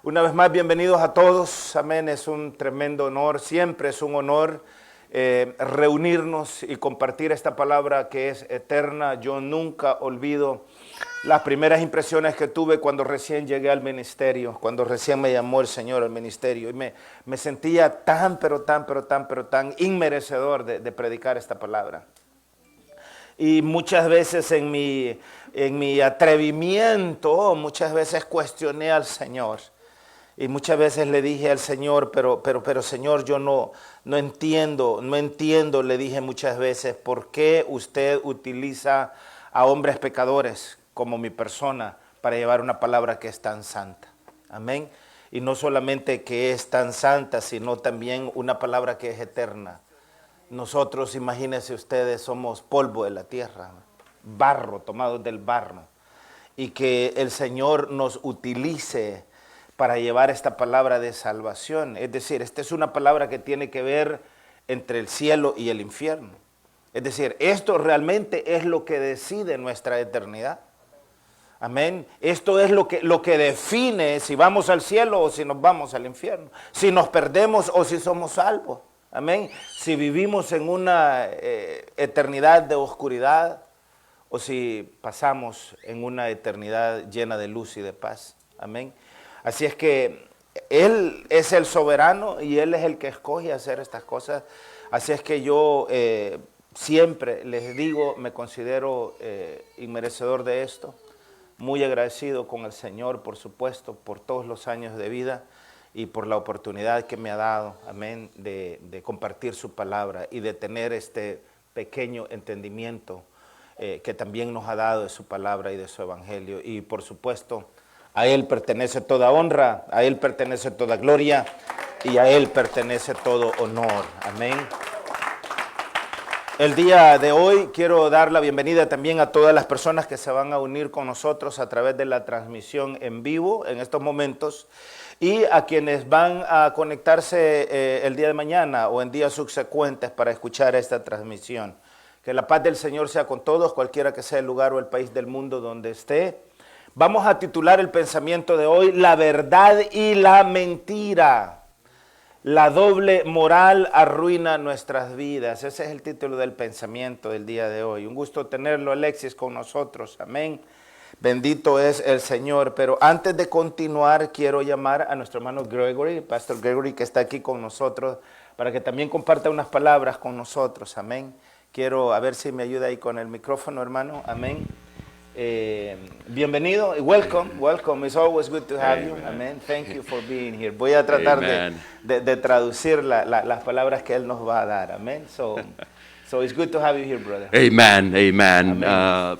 Una vez más, bienvenidos a todos. Amén. Es un tremendo honor, siempre es un honor reunirnos y compartir esta palabra que es eterna. Yo nunca olvido las primeras impresiones que tuve cuando recién llegué al ministerio, cuando recién me llamó el Señor al ministerio. Y me sentía tan inmerecedor de predicar esta palabra. Y muchas veces en mi atrevimiento, muchas veces cuestioné al Señor. Y muchas veces le dije al Señor, pero Señor, yo no entiendo, le dije muchas veces, ¿por qué usted utiliza a hombres pecadores como mi persona para llevar una palabra que es tan santa? Amén. Y no solamente que es tan santa, sino también una palabra que es eterna. Nosotros, imagínense ustedes, somos polvo de la tierra, barro, tomados del barro. Y que el Señor nos utilice para llevar esta palabra de salvación. Es decir, esta es una palabra que tiene que ver entre el cielo y el infierno. Es decir, esto realmente es lo que decide nuestra eternidad. Amén. Esto es lo que define si vamos al cielo o si nos vamos al infierno. Si nos perdemos o si somos salvos. Amén. Si vivimos en una eternidad de oscuridad o si pasamos en una eternidad llena de luz y de paz. Amén. Así es que Él es el soberano y Él es el que escoge hacer estas cosas. Así es que yo siempre les digo, me considero inmerecedor de esto. Muy agradecido con el Señor, por supuesto, por todos los años de vida y por la oportunidad que me ha dado, amén, de compartir su palabra y de tener este pequeño entendimiento que también nos ha dado de su palabra y de su evangelio. Y por supuesto, a Él pertenece toda honra, a Él pertenece toda gloria y a Él pertenece todo honor. Amén. El día de hoy quiero dar la bienvenida también a todas las personas que se van a unir con nosotros a través de la transmisión en vivo en estos momentos y a quienes van a conectarse el día de mañana o en días subsecuentes para escuchar esta transmisión. Que la paz del Señor sea con todos, cualquiera que sea el lugar o el país del mundo donde esté. Vamos a titular el pensamiento de hoy, la verdad y la mentira. La doble moral arruina nuestras vidas. Ese es el título del pensamiento del día de hoy. Un gusto tenerlo, Alexis, con nosotros. Amén. Bendito es el Señor. Pero antes de continuar, quiero llamar a nuestro hermano Gregory, Pastor Gregory, que está aquí con nosotros, para que también comparta unas palabras con nosotros. Amén. Quiero a ver si me ayuda ahí con el micrófono, hermano. Amén. Bienvenido y welcome. It's always good to have you. Amen. Thank you for being here. Voy a tratar de traducir las palabras que él nos va a dar. Amén. So it's good to have you here, brother. Amen.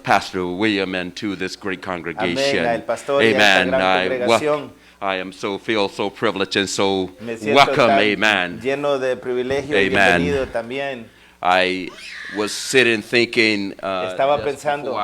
Pastor William and to this great congregation. Amén. El pastor y esta gran congregación. I feel so privileged and so welcome. Amen. Lleno de privilegio y bienvenido también. I was sitting thinking estaba pensando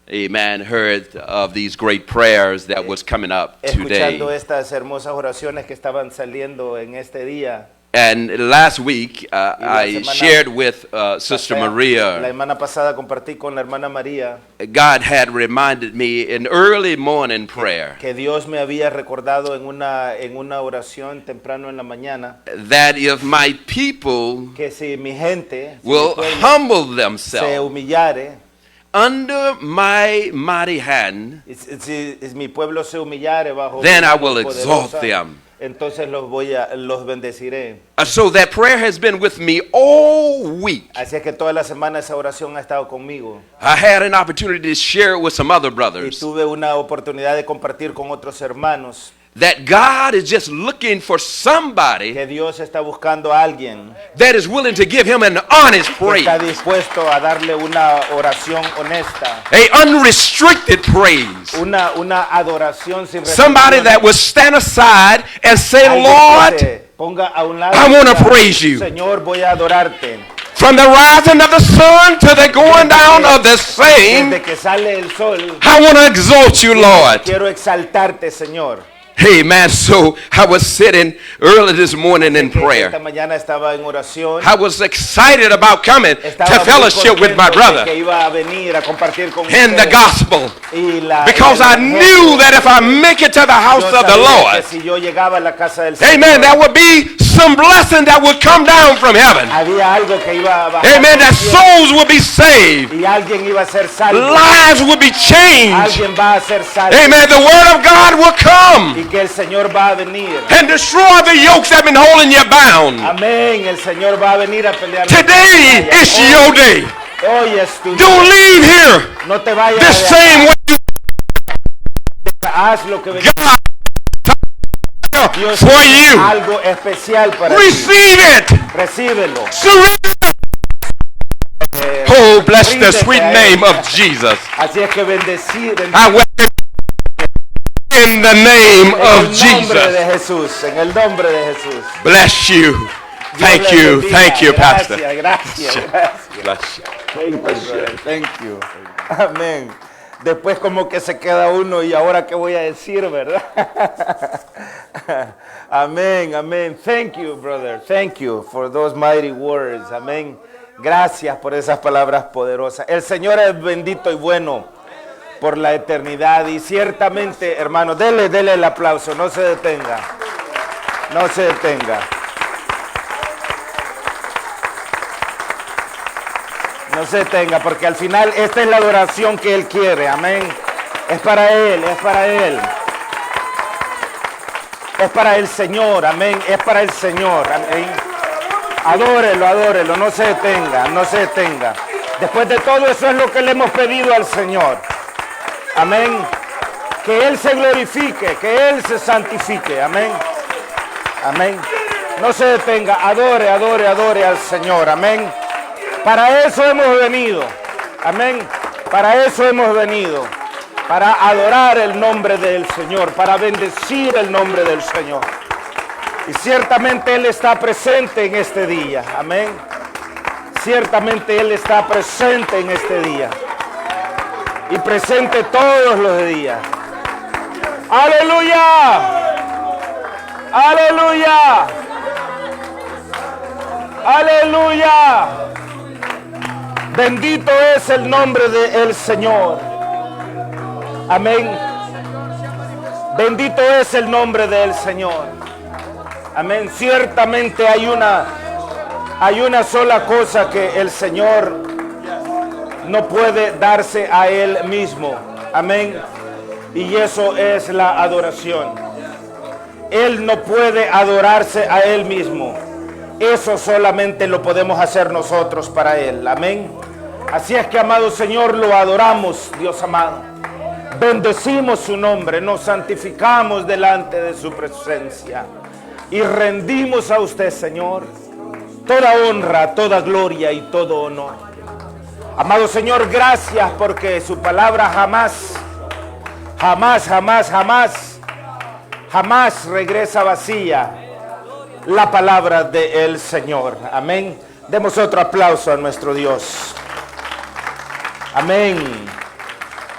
heard of these great prayers that was coming up today. Escuchando estas hermosas oraciones que estaban saliendo en este día. And last week I shared with Sister Maria. La semana pasada compartí con la hermana María. God had reminded me in early morning prayer. Que Dios me había recordado en una oración temprano en la mañana. That if my people que si mi gente will humble themselves. Se humillare. Under my mighty hand, si mi pueblo se humillare bajo then I will exalt them. Entonces los bendeciré. So that prayer has been with me all week. Así es que toda la semana esa oración ha estado conmigo. I had an opportunity to share it with some other Y brothers. tuve una oportunidad de compartir con otros hermanos. That God is just looking for somebody que Dios está buscando a alguien that is willing to give him an honest que praise. está dispuesto a darle una oración honesta, A unrestricted praise. una adoración sin Somebody that will stand aside and say, Alguien que Lord, se ponga a un lado I y wanna diga, praise you. Señor, voy a adorarte. from the rising of the sun to the going down of the same, Desde que sale el sol, I want to exalt you, Lord. quiero exaltarte, Señor. Amen. So I was sitting early this morning in prayer. Esta mañana estaba en oración. I was excited about coming Estaba to muy fellowship with my contento de brother que iba a venir a compartir con in the ustedes. gospel. Because el I evangelio. knew that if I make it to the house Yo of the sabía que Lord, si yo llegaba a la casa del amen, Señor, there would be some blessing that would come down from heaven. había algo que iba a bajar Amen, del that cielo, souls would be saved. y alguien iba a ser salvo. Lives would be changed. Alguien va a ser salvo. Amen. The word of God will come Y que el Señor va a venir. and destroy the yokes that have been holding you bound. Amén. El Señor va a venir a pelear. Today is your day. Hoy es tu Don't día. leave here No te vayas the de same way acá. Haz lo que God Dios for tiene you. algo especial para ti. Receive it. Recíbelo. Surrender. Oh, bless the ríndete sweet a él. name of Jesus. Así es que bendecir I will in the name en of el nombre de Jesus. Jesús. En el nombre de Jesús. Bless you. Dios Thank les you. bendiga. Thank you, Pastor. Gracias. Bless you. Thank you, brother. Thank you. Amén. Después como que se queda uno y ahora qué voy a decir, ¿verdad? Amén, amén. Thank you, brother. Thank you for those mighty words. Amén. Gracias por esas palabras poderosas. El Señor es bendito y bueno por la eternidad y ciertamente, hermano, dele el aplauso, no se detenga. No se detenga. No se detenga, porque al final esta es la adoración que Él quiere, amén. Es para Él, es para Él. Es para el Señor, amén. Es para el Señor, amén. Adórelo, adórelo, no se detenga, no se detenga. Después de todo eso es lo que le hemos pedido al Señor. Amén. Que Él se glorifique, que Él se santifique, amén. Amén. No se detenga, adore, adore, adore al Señor, amén. Para eso hemos venido, amén. Para eso hemos venido, para adorar el nombre del Señor, para bendecir el nombre del Señor. Y ciertamente Él está presente en este día, amén. Ciertamente Él está presente en este día y presente todos los días. ¡Aleluya! ¡Aleluya! ¡Aleluya! Bendito es el nombre del Señor. Amén. Bendito es el nombre del Señor. Amén. Ciertamente hay una sola cosa que el Señor no puede darse a Él mismo. Amén. Y eso es la adoración. Él no puede adorarse a Él mismo. Eso solamente lo podemos hacer nosotros para Él. Amén. Así es que, amado Señor, lo adoramos, Dios amado. Bendecimos su nombre, nos santificamos delante de su presencia y rendimos a usted, Señor, toda honra, toda gloria y todo honor. Amado Señor, gracias porque su palabra jamás regresa vacía. La palabra del Señor. Amén. Demos otro aplauso a nuestro Dios. Amén.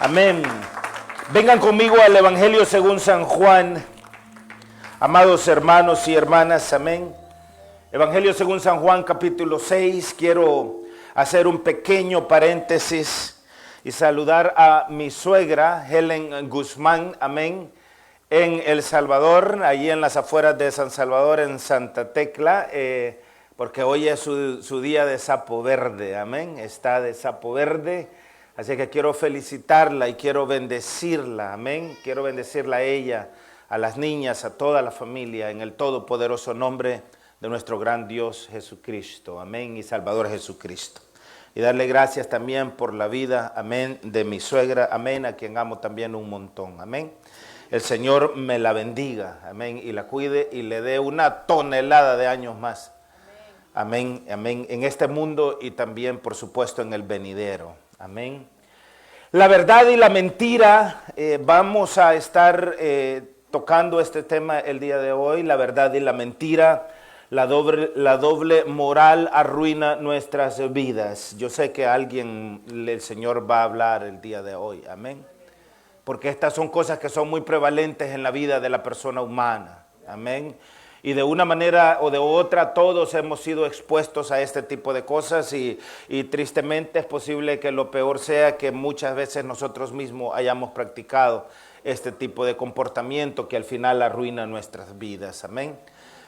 Amén. Vengan conmigo al Evangelio según San Juan. Amados hermanos y hermanas, amén. Evangelio según San Juan, capítulo 6. Quiero hacer un pequeño paréntesis y saludar a mi suegra, Helen Guzmán, amén, en El Salvador, allí en las afueras de San Salvador, en Santa Tecla, porque hoy es su día de sapo verde, amén, está de sapo verde, así que quiero felicitarla y quiero bendecirla, amén, quiero bendecirla a ella, a las niñas, a toda la familia, en el todopoderoso nombre de nuestro gran Dios Jesucristo, amén, y Salvador Jesucristo. Y darle gracias también por la vida, amén, de mi suegra, amén, a quien amo también un montón, amén. El Señor me la bendiga, amén, y la cuide y le dé una tonelada de años más, amén, amén, en este mundo y también, por supuesto, en el venidero, amén. La verdad y la mentira, vamos a estar tocando este tema el día de hoy, la verdad y la mentira. La doble moral arruina nuestras vidas. Yo sé que el Señor va a hablar el día de hoy, amén. porque estas son cosas que son muy prevalentes en la vida de la persona humana. Amén. Y de una manera o de otra todos hemos sido expuestos a este tipo de cosas y tristemente es posible que lo peor sea que muchas veces nosotros mismos hayamos practicado este tipo de comportamiento que al final arruina nuestras vidas. Amén.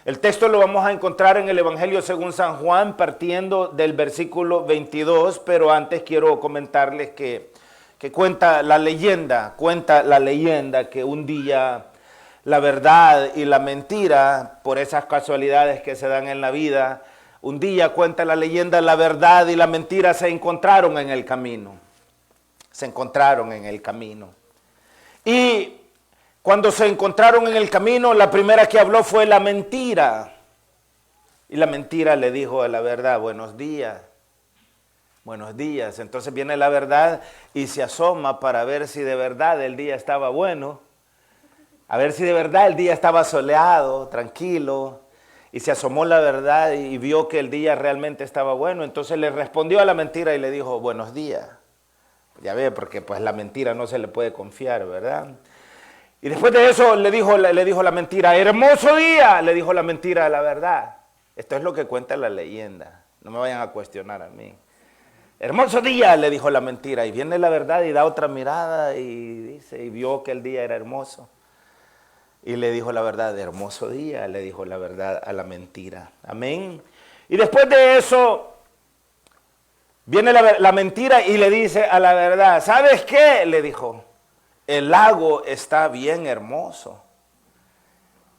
El texto lo vamos a encontrar en el Evangelio según San Juan, partiendo del versículo 22, pero antes quiero comentarles que cuenta la leyenda que un día la verdad y la mentira, por esas casualidades que se dan en la vida, un día cuenta la leyenda, la verdad y la mentira se encontraron en el camino. Se encontraron en el camino. Y cuando se encontraron en el camino, la primera que habló fue la mentira. Y la mentira le dijo a la verdad, buenos días. Buenos días. Entonces viene la verdad y se asoma para ver si de verdad el día estaba bueno. A ver si de verdad el día estaba soleado, tranquilo. Y se asomó la verdad y vio que el día realmente estaba bueno. Entonces le respondió a la mentira y le dijo, buenos días. Ya ve, porque pues la mentira no se le puede confiar, ¿verdad? Y después de eso le dijo la mentira, hermoso día, le dijo la mentira a la verdad. Esto es lo que cuenta la leyenda. No me vayan a cuestionar a mí. Hermoso día, le dijo la mentira. Y viene la verdad y da otra mirada y dice, y vio que el día era hermoso. Y le dijo la verdad, hermoso día, le dijo la verdad a la mentira. Amén. Y después de eso, viene la mentira y le dice a la verdad, ¿sabes qué? Le dijo, el lago está bien hermoso.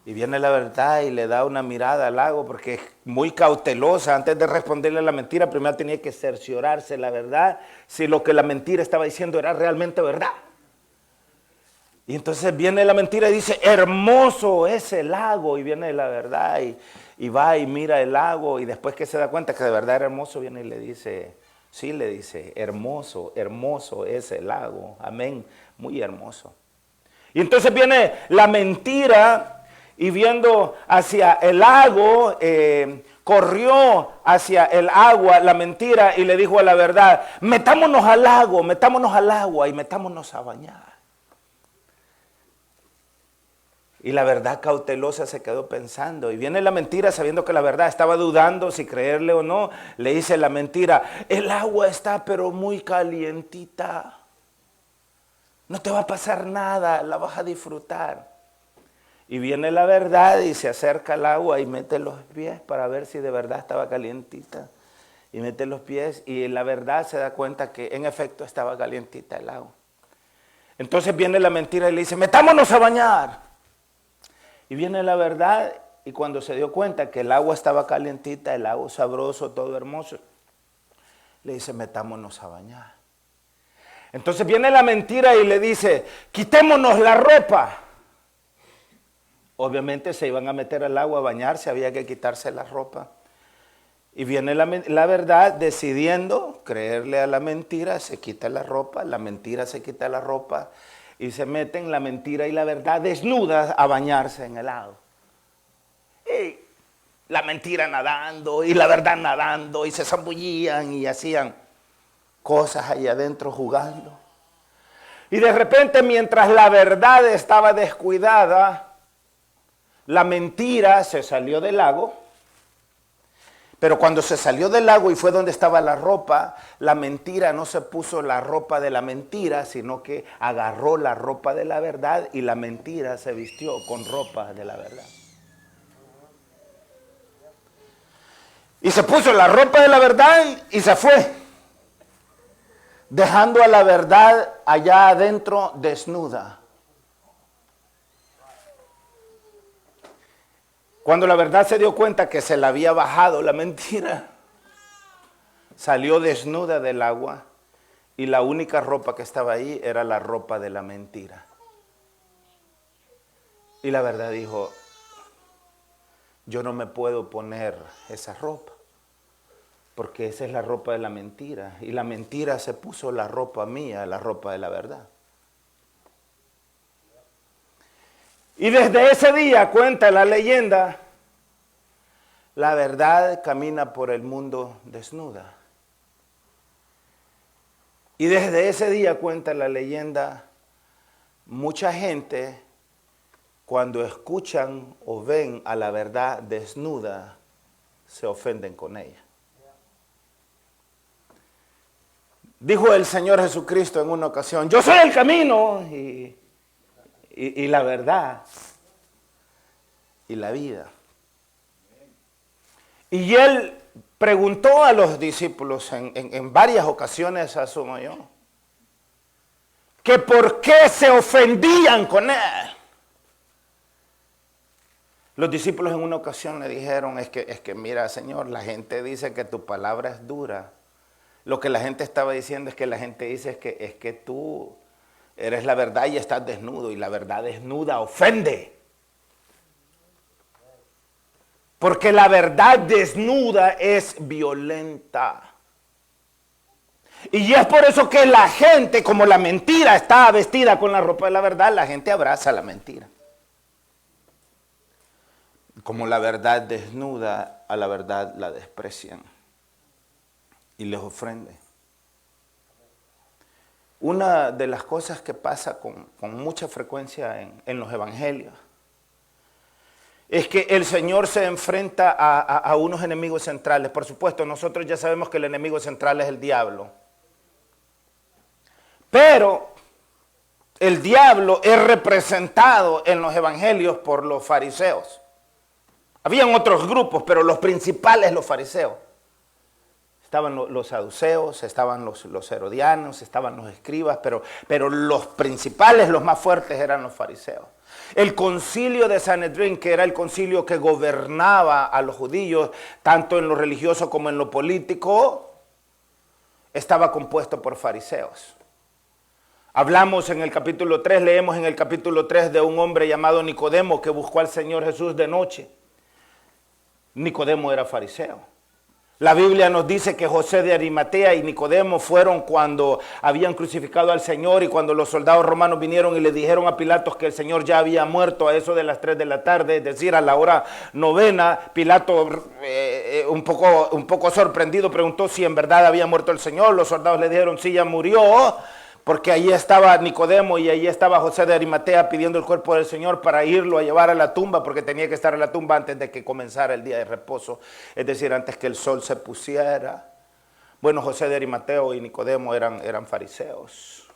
Y viene la verdad y le da una mirada al lago porque es muy cautelosa. Antes de responderle a la mentira, primero tenía que cerciorarse la verdad, si lo que la mentira estaba diciendo era realmente verdad. Y entonces viene la mentira y dice, hermoso es el lago. Y viene la verdad y va y mira el lago. Y después que se da cuenta que de verdad era hermoso, viene y le dice, sí, le dice, hermoso, hermoso es el lago. Amén, muy hermoso. Y entonces viene la mentira y viendo hacia el lago, corrió hacia el agua la mentira y le dijo a la verdad, metámonos al lago, metámonos al agua y metámonos a bañar. Y la verdad cautelosa se quedó pensando. Y viene la mentira sabiendo que la verdad estaba dudando si creerle o no. Le dice la mentira, el agua está pero muy calientita. No te va a pasar nada, la vas a disfrutar. Y viene la verdad y se acerca al agua y mete los pies para ver si de verdad estaba calientita. Y mete los pies y la verdad se da cuenta que en efecto estaba calientita el agua. Entonces viene la mentira y le dice, metámonos a bañar. Y viene la verdad y cuando se dio cuenta que el agua estaba calientita, el agua sabroso, todo hermoso, le dice, metámonos a bañar. Entonces viene la mentira y le dice, quitémonos la ropa. Obviamente se iban a meter al agua a bañarse, había que quitarse la ropa. Y viene la verdad decidiendo creerle a la mentira, se quita la ropa, la mentira se quita la ropa. Y se meten la mentira y la verdad desnudas a bañarse en el lago. Y la mentira nadando y la verdad nadando y se zambullían y hacían cosas ahí adentro jugando. Y de repente mientras la verdad estaba descuidada, la mentira se salió del lago. Pero cuando se salió del lago y fue donde estaba la ropa, la mentira no se puso la ropa de la mentira, sino que agarró la ropa de la verdad y la mentira se vistió con ropa de la verdad. Y se puso la ropa de la verdad y se fue, dejando a la verdad allá adentro desnuda. Cuando la verdad se dio cuenta que se le había bajado la mentira, salió desnuda del agua y la única ropa que estaba ahí era la ropa de la mentira. Y la verdad dijo, yo no me puedo poner esa ropa, porque esa es la ropa de la mentira. Y la mentira se puso la ropa mía, la ropa de la verdad. Y desde ese día, cuenta la leyenda, la verdad camina por el mundo desnuda. Y desde ese día, cuenta la leyenda, mucha gente cuando escuchan o ven a la verdad desnuda, se ofenden con ella. Dijo el Señor Jesucristo en una ocasión, yo soy el camino y la verdad y la vida. Y Él preguntó a los discípulos en varias ocasiones, asumo yo, que por qué se ofendían con Él. Los discípulos en una ocasión le dijeron, es que mira, Señor, la gente dice que tu palabra es dura. Lo que la gente estaba diciendo es que la gente dice es que tú eres la verdad y estás desnudo, y la verdad desnuda ofende. Porque la verdad desnuda es violenta. Y es por eso que la gente, como la mentira está vestida con la ropa de la verdad, la gente abraza la mentira. Como la verdad desnuda, a la verdad la desprecian y les ofende. Una de las cosas que pasa con mucha frecuencia en los evangelios es que el Señor se enfrenta a unos enemigos centrales. Por supuesto, nosotros ya sabemos que el enemigo central es el diablo. Pero el diablo es representado en los evangelios por los fariseos. Habían otros grupos, pero los principales los fariseos. Estaban los saduceos, estaban los herodianos, estaban los escribas, pero los principales, los más fuertes eran los fariseos. El concilio de Sanedrín, que era el concilio que gobernaba a los judíos, tanto en lo religioso como en lo político, estaba compuesto por fariseos. Hablamos en el capítulo 3, leemos en el capítulo 3 de un hombre llamado Nicodemo que buscó al Señor Jesús de noche. Nicodemo era fariseo. La Biblia nos dice que José de Arimatea y Nicodemo fueron cuando habían crucificado al Señor, y cuando los soldados romanos vinieron y le dijeron a Pilatos que el Señor ya había muerto a eso de las 3 de la tarde, es decir, a la hora 9, Pilato un poco sorprendido preguntó si en verdad había muerto el Señor. Los soldados le dijeron sí, ya murió, porque allí estaba Nicodemo y allí estaba José de Arimatea pidiendo el cuerpo del Señor para irlo a llevar a la tumba, porque tenía que estar en la tumba antes de que comenzara el día de reposo, es decir, antes que el sol se pusiera. Bueno, José de Arimateo y Nicodemo eran fariseos.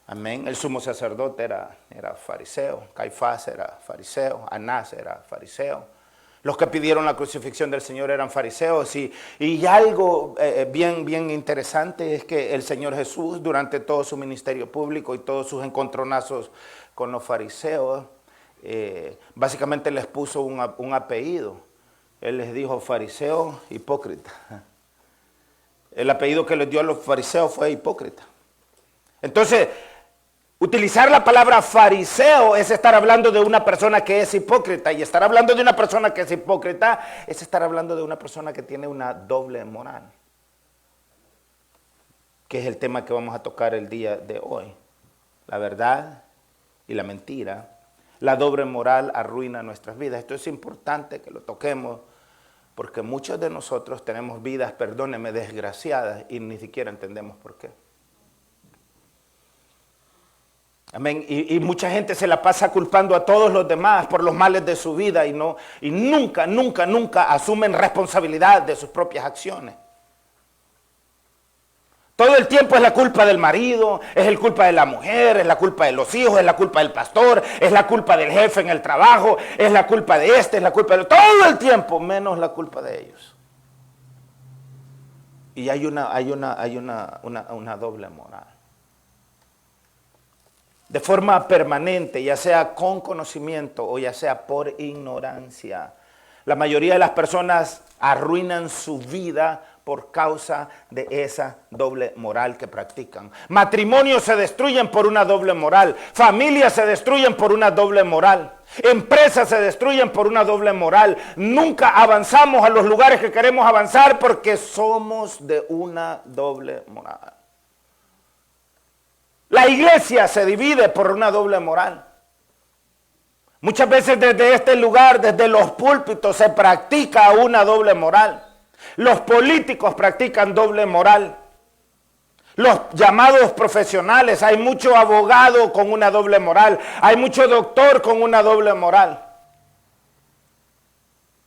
Amén. El sumo sacerdote era fariseo, Caifás era fariseo, Anás era fariseo. Los que pidieron la crucifixión del Señor eran fariseos. Y algo bien interesante es que el Señor Jesús, durante todo su ministerio público y todos sus encontronazos con los fariseos, básicamente les puso un apellido. Él les dijo fariseo hipócrita. El apellido que les dio a los fariseos fue hipócrita. Entonces, utilizar la palabra fariseo es estar hablando de una persona que es hipócrita, y estar hablando de una persona que es hipócrita es estar hablando de una persona que tiene una doble moral, que es el tema que vamos a tocar el día de hoy. La verdad y la mentira. La doble moral arruina nuestras vidas. Esto es importante que lo toquemos, porque muchos de nosotros tenemos vidas, perdónenme, desgraciadas, y ni siquiera entendemos por qué. Amén. Y mucha gente se la pasa culpando a todos los demás por los males de su vida y nunca asumen responsabilidad de sus propias acciones. Todo el tiempo es la culpa del marido, es la culpa de la mujer, es la culpa de los hijos, es la culpa del pastor, es la culpa del jefe en el trabajo, es la culpa de es la culpa de todo el tiempo, menos la culpa de ellos. Y hay una doble moral. De forma permanente, ya sea con conocimiento o ya sea por ignorancia. La mayoría de las personas arruinan su vida por causa de esa doble moral que practican. Matrimonios se destruyen por una doble moral. Familias se destruyen por una doble moral. Empresas se destruyen por una doble moral. Nunca avanzamos a los lugares que queremos avanzar porque somos de una doble moral. La iglesia se divide por una doble moral. Muchas veces desde este lugar, desde los púlpitos, se practica una doble moral. Los políticos practican doble moral. Los llamados profesionales, hay mucho abogado con una doble moral, hay mucho doctor con una doble moral.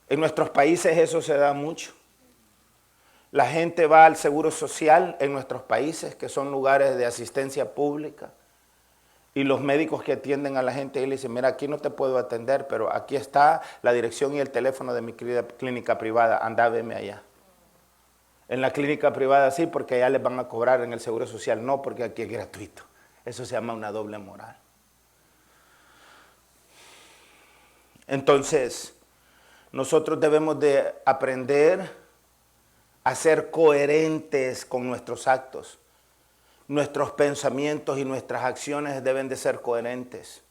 En nuestros países eso se da mucho. La gente va al seguro social en nuestros países, que son lugares de asistencia pública, y los médicos que atienden a la gente y le dicen, mira, aquí no te puedo atender, pero aquí está la dirección y el teléfono de mi clínica privada, anda, veme allá. En la clínica privada sí, porque allá les van a cobrar, en el seguro social no, porque aquí es gratuito. Eso se llama una doble moral. Entonces, nosotros debemos de aprender a ser coherentes con nuestros actos. Nuestros pensamientos y nuestras acciones deben de ser coherentes.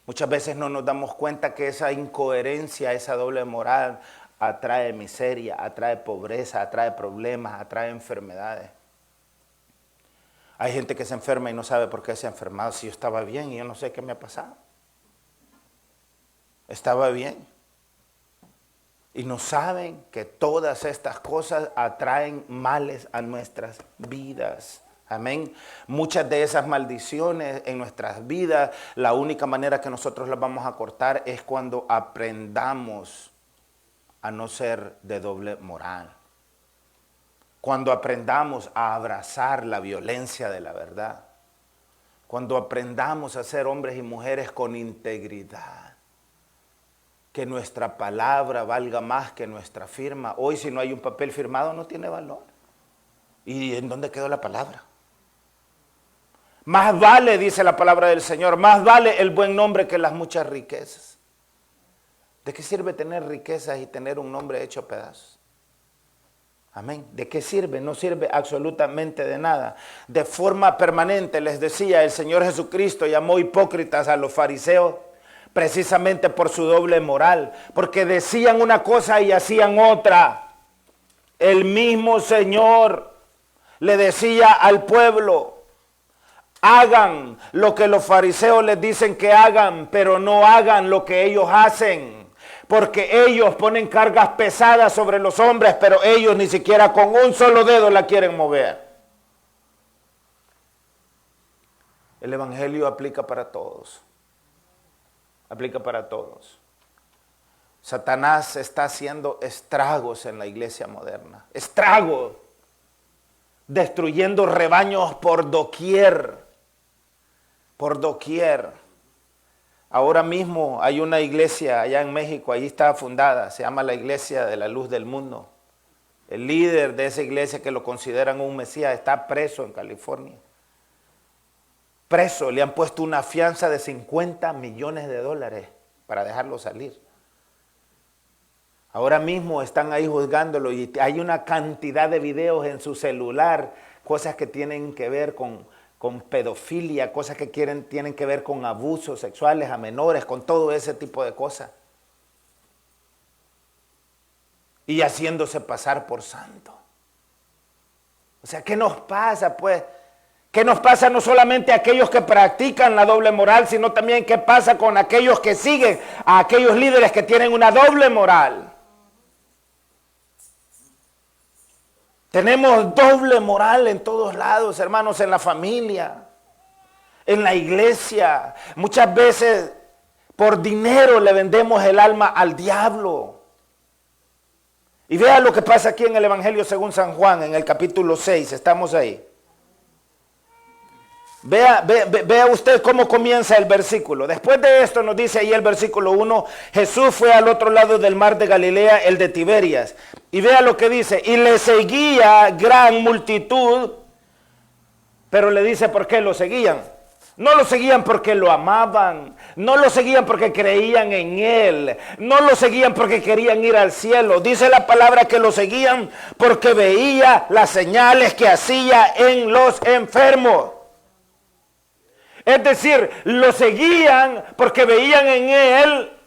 Muchas veces no nos damos cuenta que esa incoherencia, esa doble moral, atrae miseria, atrae pobreza, atrae problemas, atrae enfermedades. Hay gente que se enferma y no sabe por qué se ha enfermado. Si yo estaba bien y yo no sé qué me ha pasado. Estaba bien. Y no saben que todas estas cosas atraen males a nuestras vidas. Amén. Muchas de esas maldiciones en nuestras vidas, la única manera que nosotros las vamos a cortar es cuando aprendamos a no ser de doble moral. Cuando aprendamos a abrazar la violencia de la verdad. Cuando aprendamos a ser hombres y mujeres con integridad. Que nuestra palabra valga más que nuestra firma. Hoy si no hay un papel firmado no tiene valor. ¿Y en dónde quedó la palabra? Más vale, dice la palabra del Señor, más vale el buen nombre que las muchas riquezas. ¿De qué sirve tener riquezas y tener un nombre hecho a pedazos? Amén. ¿De qué sirve? No sirve absolutamente de nada. De forma permanente, les decía, el Señor Jesucristo llamó hipócritas a los fariseos precisamente por su doble moral, porque decían una cosa y hacían otra. El mismo Señor le decía al pueblo, hagan lo que los fariseos les dicen que hagan, pero no hagan lo que ellos hacen. Porque ellos ponen cargas pesadas sobre los hombres, pero ellos ni siquiera con un solo dedo la quieren mover. El evangelio aplica para todos. Aplica para todos. Satanás está haciendo estragos en la iglesia moderna. Estragos. Destruyendo rebaños por doquier. Por doquier. Ahora mismo hay una iglesia allá en México, allí está fundada, se llama la Iglesia de la Luz del Mundo. El líder de esa iglesia, que lo consideran un mesías, está preso en California. Preso, le han puesto una fianza de $50 millones para dejarlo salir. Ahora mismo están ahí juzgándolo y hay una cantidad de videos en su celular, cosas que tienen que ver con pedofilia, cosas que tienen que ver con abusos sexuales a menores, con todo ese tipo de cosas. Y haciéndose pasar por santo. O sea, ¿qué nos pasa pues? ¿Qué nos pasa no solamente a aquellos que practican la doble moral, sino también qué pasa con aquellos que siguen a aquellos líderes que tienen una doble moral? Tenemos doble moral en todos lados, hermanos, en la familia, en la iglesia. Muchas veces por dinero le vendemos el alma al diablo. Y vea lo que pasa aquí en el Evangelio según San Juan, en el capítulo 6, estamos ahí. Vea usted cómo comienza el versículo. Después de esto nos dice ahí el versículo 1, Jesús fue al otro lado del mar de Galilea, el de Tiberias. Y vea lo que dice, y le seguía gran multitud, pero le dice por qué lo seguían. No lo seguían porque lo amaban, no lo seguían porque creían en él, no lo seguían porque querían ir al cielo. Dice la palabra que lo seguían porque veía las señales que hacía en los enfermos. Es decir, lo seguían porque veían en él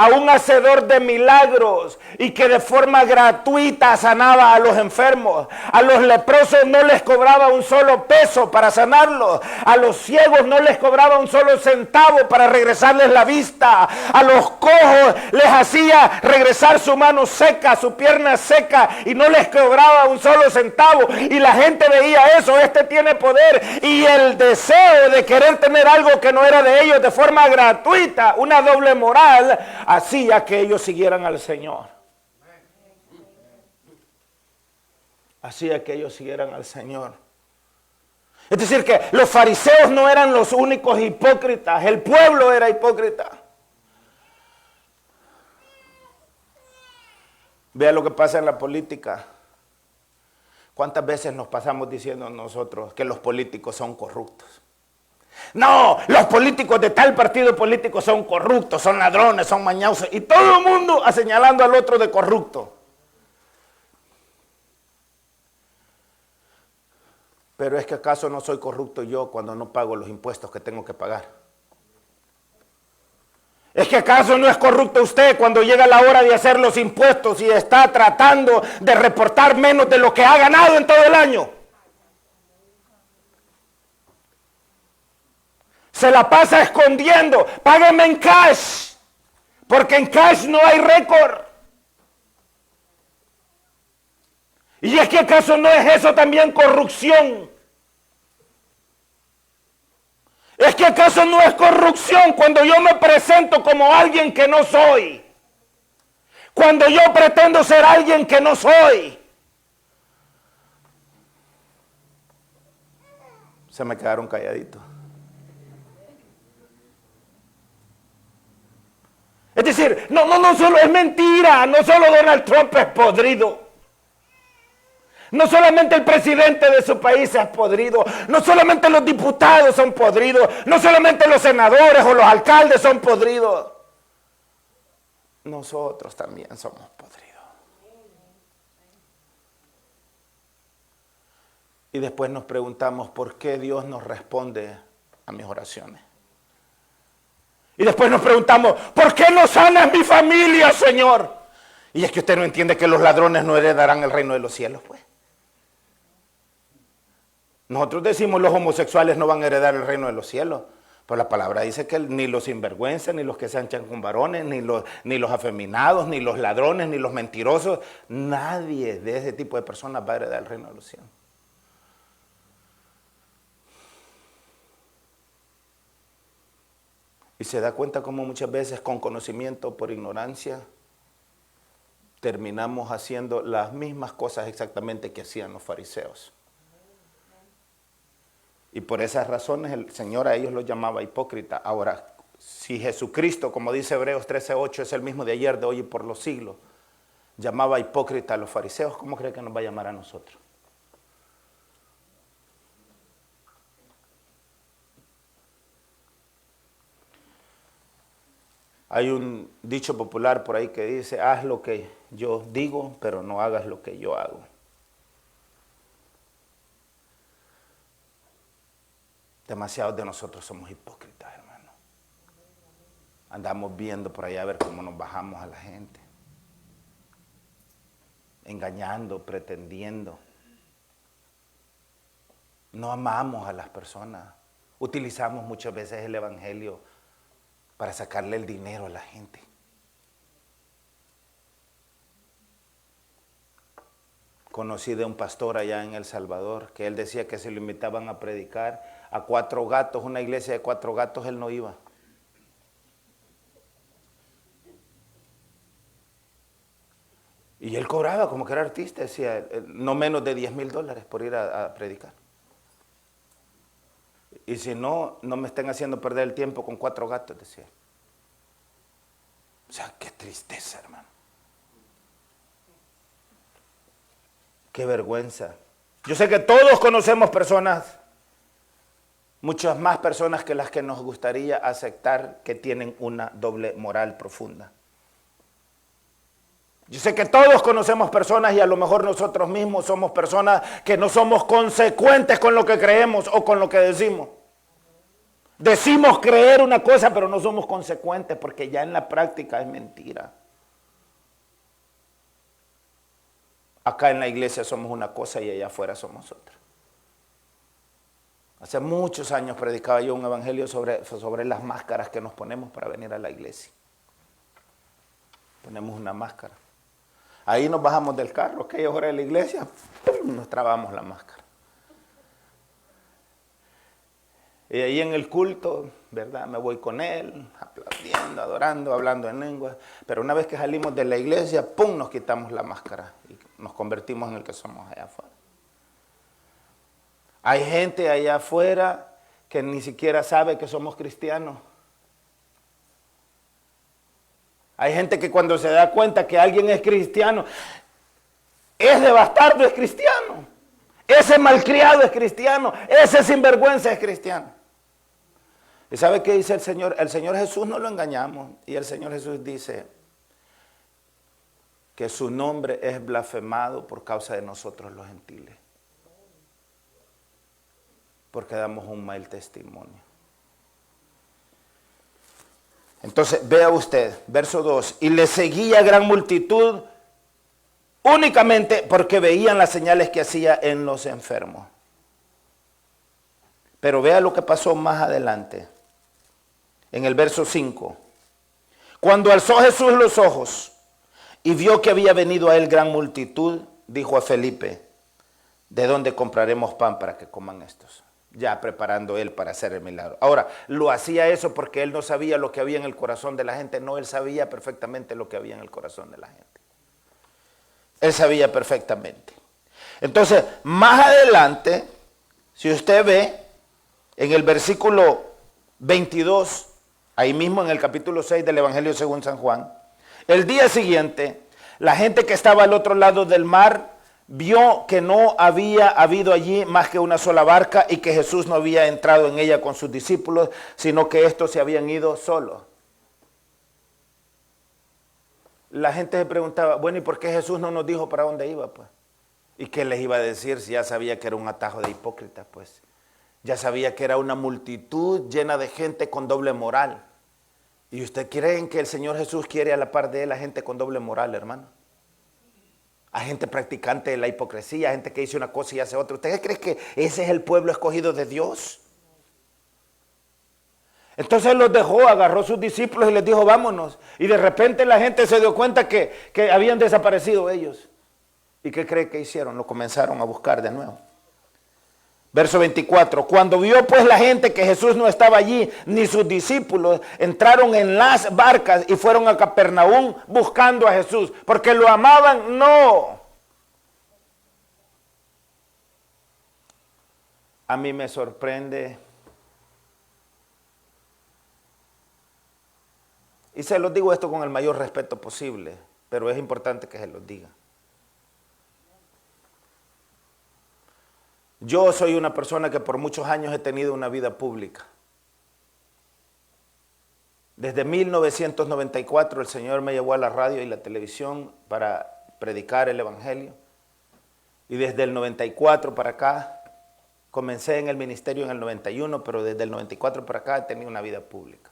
a un hacedor de milagros y que de forma gratuita sanaba a los enfermos. A los leprosos no les cobraba un solo peso para sanarlos. A los ciegos no les cobraba un solo centavo para regresarles la vista. A los cojos les hacía regresar su mano seca, su pierna seca, y no les cobraba un solo centavo. Y la gente veía eso, este tiene poder. Y el deseo de querer tener algo que no era de ellos de forma gratuita, una doble moral, hacía que ellos siguieran al Señor. Hacía que ellos siguieran al Señor. Es decir, que los fariseos no eran los únicos hipócritas, el pueblo era hipócrita. Vea lo que pasa en la política. ¿Cuántas veces nos pasamos diciendo nosotros que los políticos son corruptos? No, los políticos de tal partido político son corruptos, son ladrones, son mañosos, y todo el mundo señalando al otro de corrupto. Pero es que ¿acaso no soy corrupto yo cuando no pago los impuestos que tengo que pagar? ¿Es que acaso no es corrupto usted cuando llega la hora de hacer los impuestos y está tratando de reportar menos de lo que ha ganado en todo el año? Se la pasa escondiendo. Págueme en cash, porque en cash no hay récord. ¿Y es que acaso no es eso también corrupción? ¿Es que acaso no es corrupción cuando yo me presento como alguien que no soy? Cuando yo pretendo ser alguien que no soy. Se me quedaron calladitos. Es decir, no solo es mentira, no solo Donald Trump es podrido. No solamente el presidente de su país es podrido, no solamente los diputados son podridos, no solamente los senadores o los alcaldes son podridos. Nosotros también somos podridos. Y después nos preguntamos por qué Dios nos responde a mis oraciones. Y después nos preguntamos, ¿por qué no sanas mi familia, Señor? Y es que usted no entiende que los ladrones no heredarán el reino de los cielos, pues. Nosotros decimos los homosexuales no van a heredar el reino de los cielos. Pero la palabra dice que ni los sinvergüenzas, ni los que se anchan con varones, ni los afeminados, ni los ladrones, ni los mentirosos, nadie de ese tipo de personas va a heredar el reino de los cielos. Y se da cuenta cómo muchas veces con conocimiento o por ignorancia terminamos haciendo las mismas cosas exactamente que hacían los fariseos. Y por esas razones el Señor a ellos los llamaba hipócrita. Ahora, si Jesucristo, como dice Hebreos 13:8, es el mismo de ayer, de hoy y por los siglos, llamaba hipócrita a los fariseos, ¿cómo cree que nos va a llamar a nosotros? Hay un dicho popular por ahí que dice, haz lo que yo digo, pero no hagas lo que yo hago. Demasiados de nosotros somos hipócritas, hermano. Andamos viendo por allá a ver cómo nos bajamos a la gente. Engañando, pretendiendo. No amamos a las personas. Utilizamos muchas veces el evangelio para sacarle el dinero a la gente. Conocí de un pastor allá en El Salvador que él decía que se lo invitaban a predicar a 4 gatos, una iglesia de 4 gatos, él no iba. Y él cobraba como que era artista, decía, no menos de $10,000 por ir a predicar. Y si no, no me estén haciendo perder el tiempo con 4 gatos, decía. O sea, qué tristeza, hermano. Qué vergüenza. Yo sé que todos conocemos personas, muchas más personas que las que nos gustaría aceptar que tienen una doble moral profunda. Yo sé que todos conocemos personas y a lo mejor nosotros mismos somos personas que no somos consecuentes con lo que creemos o con lo que decimos. Decimos creer una cosa, pero no somos consecuentes porque ya en la práctica es mentira. Acá en la iglesia somos una cosa y allá afuera somos otra. Hace muchos años predicaba yo un evangelio sobre las máscaras que nos ponemos para venir a la iglesia. Ponemos una máscara. Ahí nos bajamos del carro, aquella hora de la iglesia, ¡pum!, nos trabamos la máscara. Y ahí en el culto, ¿verdad? Me voy con él, aplaudiendo, adorando, hablando en lengua. Pero una vez que salimos de la iglesia, ¡pum!, nos quitamos la máscara y nos convertimos en el que somos allá afuera. Hay gente allá afuera que ni siquiera sabe que somos cristianos. Hay gente que cuando se da cuenta que alguien es cristiano, ese bastardo es cristiano, ese malcriado es cristiano, ese sinvergüenza es cristiano. ¿Y sabe qué dice el Señor? El Señor Jesús no lo engañamos. Y el Señor Jesús dice que su nombre es blasfemado por causa de nosotros los gentiles. Porque damos un mal testimonio. Entonces, vea usted, verso 2. Y le seguía gran multitud únicamente porque veían las señales que hacía en los enfermos. Pero vea lo que pasó más adelante. En el verso 5. Cuando alzó Jesús los ojos y vio que había venido a él gran multitud, dijo a Felipe, ¿de dónde compraremos pan para que coman estos? Ya preparando él para hacer el milagro. Ahora, lo hacía eso porque él no sabía lo que había en el corazón de la gente. No, él sabía perfectamente lo que había en el corazón de la gente. Él sabía perfectamente. Entonces, más adelante, si usted ve, en el versículo 22, ahí mismo en el capítulo 6 del Evangelio según San Juan, el día siguiente, la gente que estaba al otro lado del mar vio que no había habido allí más que una sola barca y que Jesús no había entrado en ella con sus discípulos, sino que estos se habían ido solos. La gente se preguntaba, bueno, ¿y por qué Jesús no nos dijo para dónde iba, pues? ¿Y qué les iba a decir si ya sabía que era un atajo de hipócritas, pues? Ya sabía que era una multitud llena de gente con doble moral. ¿Y usted cree que el Señor Jesús quiere a la par de él a gente con doble moral, hermano? A gente practicante de la hipocresía, a gente que dice una cosa y hace otra. ¿Usted cree que ese es el pueblo escogido de Dios? Entonces los dejó, agarró sus discípulos y les dijo, vámonos. Y de repente la gente se dio cuenta que habían desaparecido ellos. ¿Y qué cree que hicieron? Lo comenzaron a buscar de nuevo. Verso 24, cuando vio pues la gente que Jesús no estaba allí, ni sus discípulos, entraron en las barcas y fueron a Capernaum buscando a Jesús, porque lo amaban, no. A mí me sorprende, y se los digo esto con el mayor respeto posible, pero es importante que se los diga. Yo soy una persona que por muchos años he tenido una vida pública. Desde 1994 el Señor me llevó a la radio y la televisión para predicar el Evangelio. Y desde el 94 para acá, comencé en el ministerio en el 91, pero desde el 94 para acá he tenido una vida pública.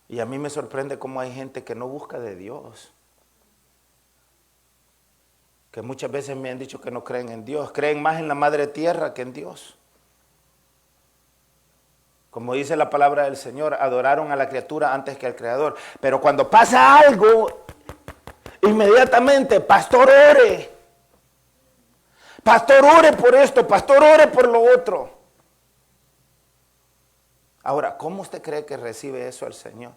Y a mí me sorprende cómo hay gente que no busca de Dios. Que muchas veces me han dicho que no creen en Dios, creen más en la madre tierra que en Dios. Como dice la palabra del Señor, adoraron a la criatura antes que al Creador. Pero cuando pasa algo, inmediatamente, pastor ore. Pastor ore por esto, pastor ore por lo otro. Ahora, ¿cómo usted cree que recibe eso el Señor?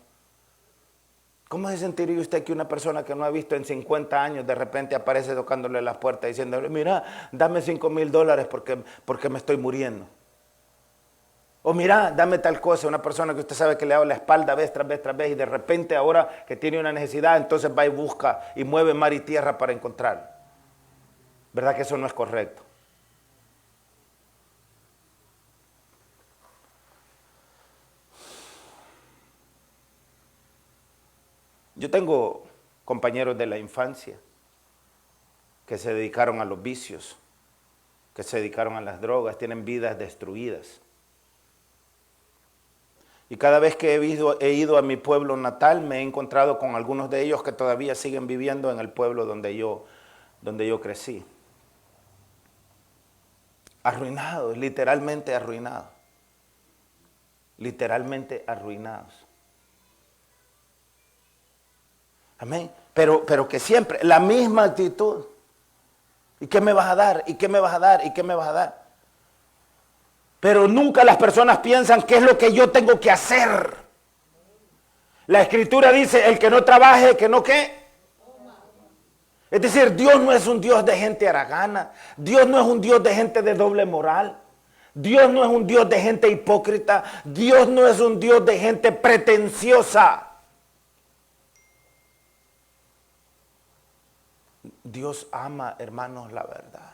¿Cómo se sentiría usted que una persona que no ha visto en 50 años de repente aparece tocándole las puertas diciéndole, mira, dame $5,000 porque me estoy muriendo? O mira, dame tal cosa, una persona que usted sabe que le ha dado la espalda vez tras vez tras vez y de repente ahora que tiene una necesidad, entonces va y busca y mueve mar y tierra para encontrar. ¿Verdad que eso no es correcto? Yo tengo compañeros de la infancia que se dedicaron a los vicios, que se dedicaron a las drogas, tienen vidas destruidas. Y cada vez que he ido a mi pueblo natal, me he encontrado con algunos de ellos que todavía siguen viviendo en el pueblo donde yo crecí. Arruinados, literalmente arruinados. Literalmente arruinados. Amén. Pero que siempre, la misma actitud. ¿Y qué me vas a dar? ¿Y qué me vas a dar? ¿Y qué me vas a dar? Pero nunca las personas piensan qué es lo que yo tengo que hacer. La Escritura dice, el que no trabaje, que no qué. Es decir, Dios no es un Dios de gente haragana. Dios no es un Dios de gente de doble moral. Dios no es un Dios de gente hipócrita. Dios no es un Dios de gente pretenciosa. Dios ama, hermanos, la verdad.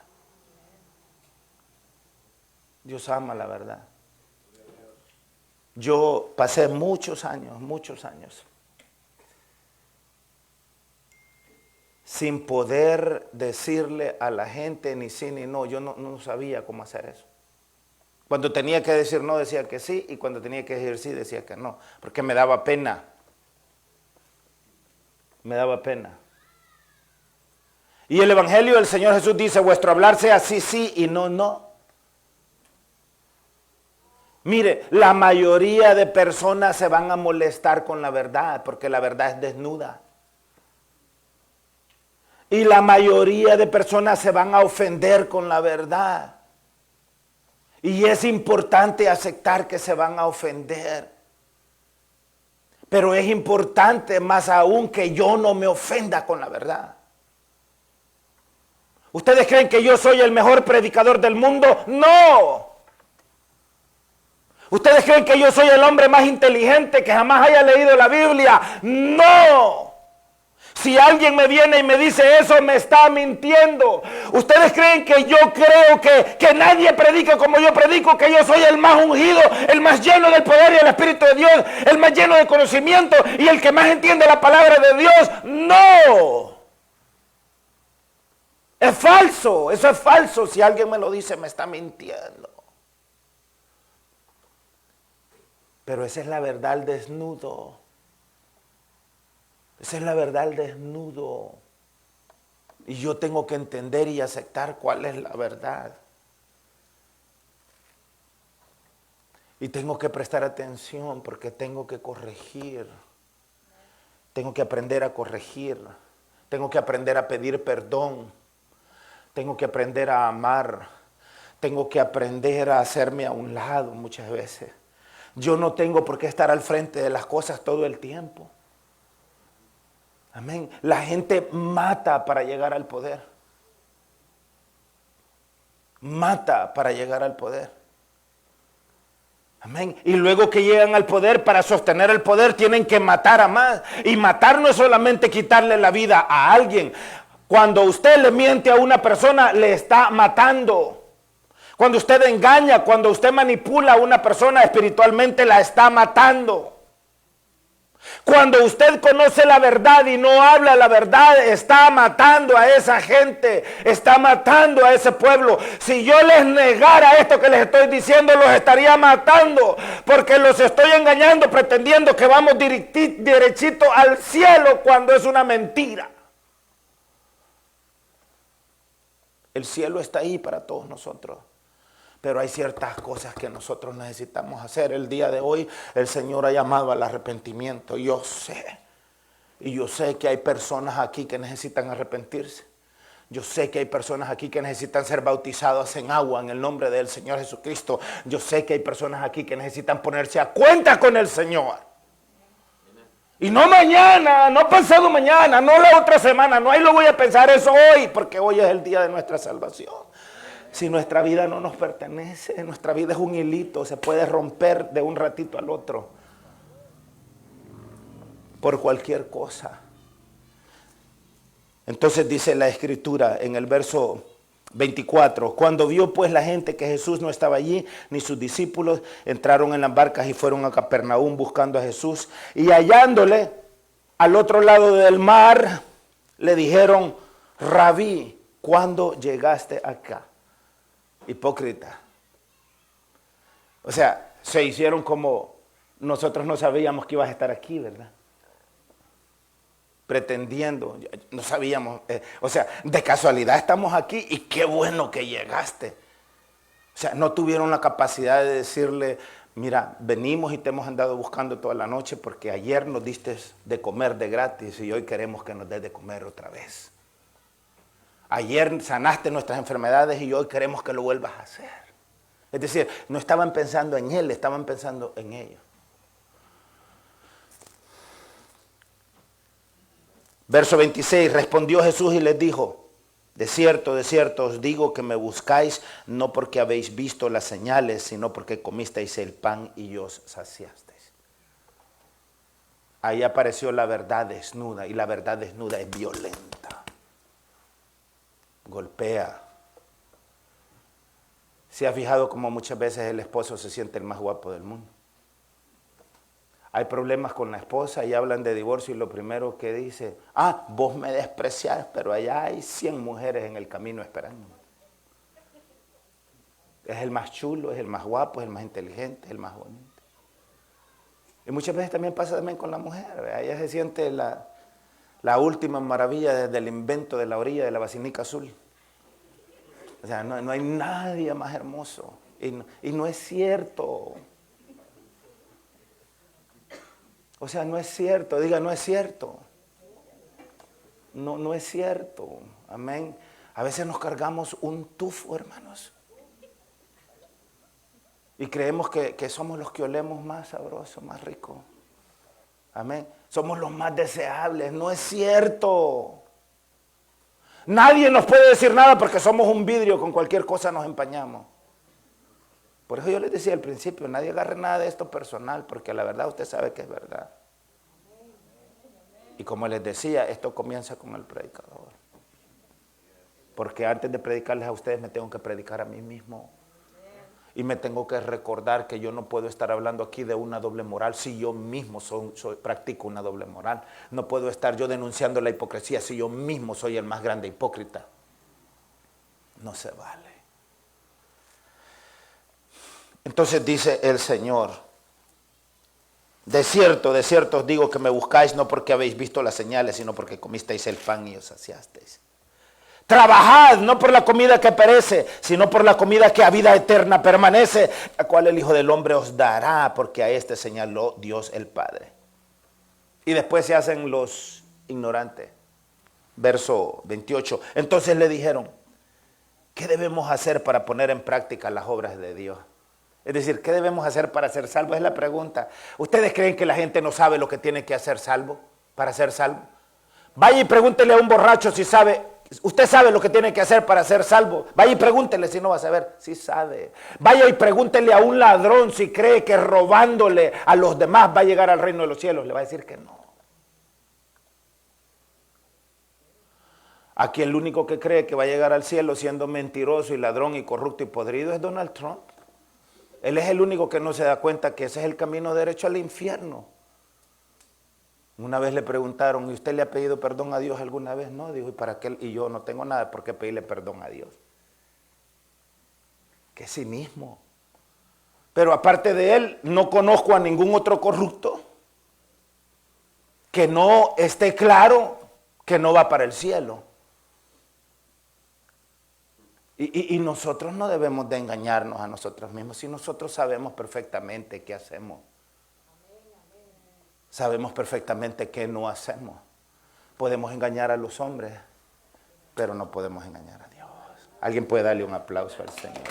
Dios ama la verdad. Yo pasé muchos años, sin poder decirle a la gente ni sí ni no. Yo no sabía cómo hacer eso. Cuando tenía que decir no, decía que sí, y cuando tenía que decir sí, decía que no, porque me daba pena. Me daba pena. Y el Evangelio del Señor Jesús dice, vuestro hablar sea sí, sí y no, no. Mire, la mayoría de personas se van a molestar con la verdad, porque la verdad es desnuda. Y la mayoría de personas se van a ofender con la verdad. Y es importante aceptar que se van a ofender. Pero es importante más aún que yo no me ofenda con la verdad. ¿Ustedes creen que yo soy el mejor predicador del mundo? ¡No! ¿Ustedes creen que yo soy el hombre más inteligente que jamás haya leído la Biblia? ¡No! Si alguien me viene y me dice eso, me está mintiendo. ¿Ustedes creen que yo creo que nadie predica como yo predico? Que yo soy el más ungido, el más lleno del poder y del Espíritu de Dios, el más lleno de conocimiento y el que más entiende la palabra de Dios. ¡No! Es falso, eso es falso. Si alguien me lo dice, me está mintiendo. Pero esa es la verdad al desnudo. Esa es la verdad al desnudo. Y yo tengo que entender y aceptar cuál es la verdad. Y tengo que prestar atención porque tengo que corregir. Tengo que aprender a corregir. Tengo que aprender a pedir perdón. Tengo que aprender a amar. Tengo que aprender a hacerme a un lado muchas veces. Yo no tengo por qué estar al frente de las cosas todo el tiempo. Amén. La gente mata para llegar al poder. Mata para llegar al poder. Amén. Y luego que llegan al poder, para sostener el poder, tienen que matar a más. Y matar no es solamente quitarle la vida a alguien. Cuando usted le miente a una persona, le está matando. Cuando usted engaña, cuando usted manipula a una persona espiritualmente, la está matando. Cuando usted conoce la verdad y no habla la verdad, está matando a esa gente, está matando a ese pueblo. Si yo les negara esto que les estoy diciendo, los estaría matando, porque los estoy engañando pretendiendo que vamos derechito al cielo cuando es una mentira. El cielo está ahí para todos nosotros. Pero hay ciertas cosas que nosotros necesitamos hacer. El día de hoy el Señor ha llamado al arrepentimiento. Yo sé. Y yo sé que hay personas aquí que necesitan arrepentirse. Yo sé que hay personas aquí que necesitan ser bautizadas en agua en el nombre del Señor Jesucristo. Yo sé que hay personas aquí que necesitan ponerse a cuenta con el Señor. Y no mañana, no pasado mañana, no la otra semana. No ahí lo voy a pensar eso hoy, porque hoy es el día de nuestra salvación. Si nuestra vida no nos pertenece, nuestra vida es un hilito, se puede romper de un ratito al otro por cualquier cosa. Entonces dice la Escritura en el verso 24, cuando vio pues la gente que Jesús no estaba allí, ni sus discípulos, entraron en las barcas y fueron a Capernaum buscando a Jesús. Y hallándole al otro lado del mar, le dijeron, Rabí, ¿cuándo llegaste acá? Hipócrita. O sea, se hicieron como nosotros no sabíamos que ibas a estar aquí, ¿verdad? Pretendiendo, no sabíamos, o sea, de casualidad estamos aquí y qué bueno que llegaste. O sea, no tuvieron la capacidad de decirle, mira, venimos y te hemos andado buscando toda la noche porque ayer nos diste de comer de gratis y hoy queremos que nos des de comer otra vez. Ayer sanaste nuestras enfermedades y hoy queremos que lo vuelvas a hacer. Es decir, no estaban pensando en él, estaban pensando en ellos. Verso 26, respondió Jesús y les dijo, de cierto os digo que me buscáis no porque habéis visto las señales, sino porque comisteis el pan y os saciasteis. Ahí apareció la verdad desnuda y la verdad desnuda es violenta. Golpea. ¿Se ha fijado cómo muchas veces el esposo se siente el más guapo del mundo? Hay problemas con la esposa y hablan de divorcio y lo primero que dice, vos me despreciás, pero allá hay 100 mujeres en el camino esperando. Es el más chulo, es el más guapo, es el más inteligente, es el más bonito. Y muchas veces también pasa también con la mujer, ¿verdad? Ella se siente la última maravilla desde el invento de la orilla de la Basinica Azul. O sea, no hay nadie más hermoso. Y no es cierto. O sea, no es cierto. Diga, no es cierto. No es cierto. Amén. A veces nos cargamos un tufo, hermanos. Y creemos que somos los que olemos más sabroso, más rico. Amén. Somos los más deseables. No es cierto. Nadie nos puede decir nada porque somos un vidrio, con cualquier cosa nos empañamos. Por eso yo les decía al principio, nadie agarre nada de esto personal, porque la verdad usted sabe que es verdad. Y como les decía, esto comienza con el predicador. Porque antes de predicarles a ustedes me tengo que predicar a mí mismo. Y me tengo que recordar que yo no puedo estar hablando aquí de una doble moral si yo mismo practico una doble moral. No puedo estar yo denunciando la hipocresía si yo mismo soy el más grande hipócrita. No se vale. Entonces dice el Señor, de cierto os digo que me buscáis no porque habéis visto las señales, sino porque comisteis el pan y os saciasteis. Trabajad no por la comida que perece, sino por la comida que a vida eterna permanece, la cual el Hijo del Hombre os dará, porque a este señaló Dios el Padre. Y después se hacen los ignorantes. Verso 28. Entonces le dijeron, ¿qué debemos hacer para poner en práctica las obras de Dios? Es decir, ¿qué debemos hacer para ser salvos? Es la pregunta. ¿Ustedes creen que la gente no sabe lo que tiene que hacer para ser salvo? Vaya y pregúntele a un borracho si sabe. Usted sabe lo que tiene que hacer para ser salvo. Vaya y pregúntele si no va a saber. Sí sabe. Vaya y pregúntele a un ladrón si cree que robándole a los demás va a llegar al reino de los cielos. Le va a decir que no. Aquí el único que cree que va a llegar al cielo siendo mentiroso y ladrón y corrupto y podrido es Donald Trump. Él es el único que no se da cuenta que ese es el camino derecho al infierno. Una vez le preguntaron, ¿y usted le ha pedido perdón a Dios alguna vez? No, dijo, ¿y para qué? Y yo no tengo nada por qué pedirle perdón a Dios. Qué cinismo. Pero aparte de él, no conozco a ningún otro corrupto que no esté claro que no va para el cielo. Y nosotros no debemos de engañarnos a nosotros mismos, si nosotros sabemos perfectamente qué hacemos. Sabemos perfectamente qué no hacemos. Podemos engañar a los hombres, pero no podemos engañar a Dios. Alguien puede darle un aplauso al Señor.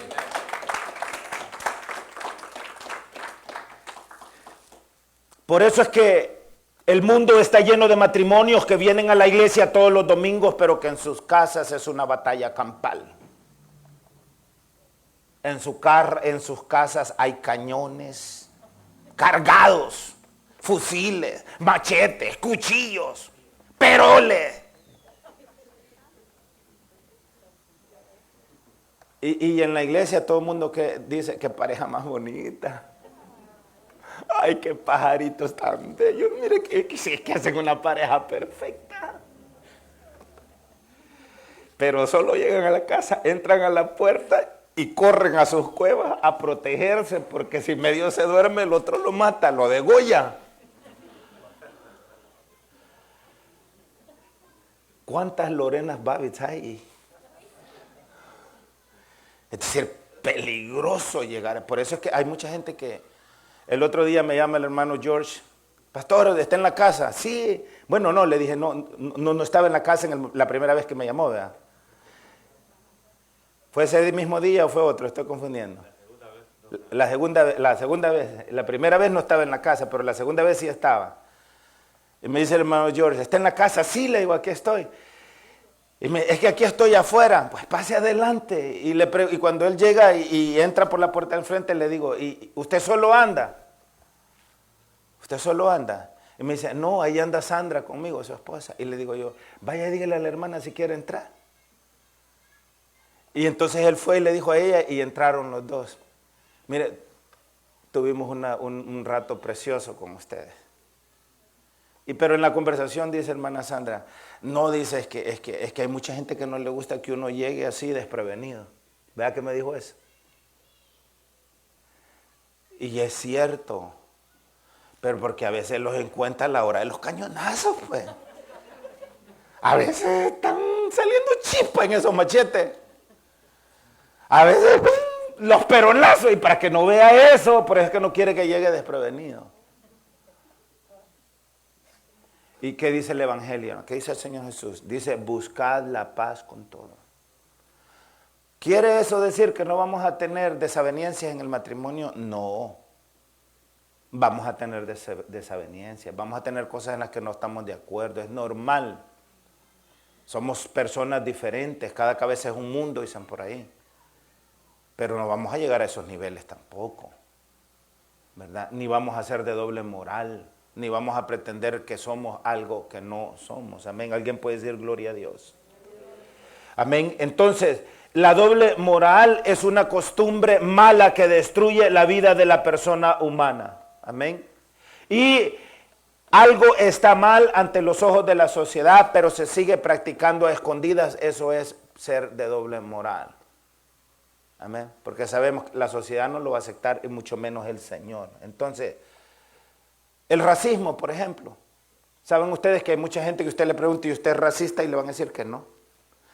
Por eso es que el mundo está lleno de matrimonios que vienen a la iglesia todos los domingos, pero que en sus casas es una batalla campal. En sus casas hay cañones cargados, fusiles, machetes, cuchillos, peroles. Y en la iglesia todo el mundo que dice, qué pareja más bonita. Ay, qué pajaritos tan bellos. Mire que hacen una pareja perfecta. Pero solo llegan a la casa, entran a la puerta y corren a sus cuevas a protegerse, porque si medio se duerme, el otro lo mata, lo degolla. ¿Cuántas Lorenas Babbitts hay? Es decir, peligroso llegar. Por eso es que hay mucha gente que... El otro día me llama el hermano George. Pastor, ¿está en la casa? Sí. Bueno, no, le dije, no estaba en la casa la primera vez que me llamó, ¿verdad? ¿Fue ese mismo día o fue otro? Estoy confundiendo. La segunda vez. La primera vez no estaba en la casa, pero la segunda vez sí estaba. Y me dice el hermano George, ¿está en la casa? Sí, le digo, aquí estoy. Es que aquí estoy afuera. Pues pase adelante. Y cuando él llega y entra por la puerta del frente, le digo, ¿y usted solo anda? ¿Usted solo anda? Y me dice, no, ahí anda Sandra conmigo, su esposa. Y le digo yo, vaya, dígale a la hermana si quiere entrar. Y entonces él fue y le dijo a ella y entraron los dos. Mire, tuvimos un rato precioso con ustedes. Pero en la conversación dice hermana Sandra, no, dice, es que hay mucha gente que no le gusta que uno llegue así desprevenido. ¿Vea que me dijo eso? Y es cierto, pero porque a veces los encuentra a la hora de los cañonazos, pues. A veces están saliendo chispas en esos machetes. A veces los peronazos, y para que no vea eso, por eso es que no quiere que llegue desprevenido. ¿Y qué dice el Evangelio? ¿Qué dice el Señor Jesús? Dice, buscad la paz con todo. ¿Quiere eso decir que no vamos a tener desavenencias en el matrimonio? No. Vamos a tener desavenencias, vamos a tener cosas en las que no estamos de acuerdo, es normal. Somos personas diferentes, cada cabeza es un mundo, dicen por ahí. Pero no vamos a llegar a esos niveles tampoco, ¿verdad? Ni vamos a ser de doble moral, ni vamos a pretender que somos algo que no somos. Amén. ¿Alguien puede decir gloria a Dios? Amén. Entonces, la doble moral es una costumbre mala que destruye la vida de la persona humana. Amén. Y algo está mal ante los ojos de la sociedad, pero se sigue practicando a escondidas. Eso es ser de doble moral. Amén. Porque sabemos que la sociedad no lo va a aceptar y mucho menos el Señor. Entonces, el racismo, por ejemplo. ¿Saben ustedes que hay mucha gente que usted le pregunta y usted es racista y le van a decir que no?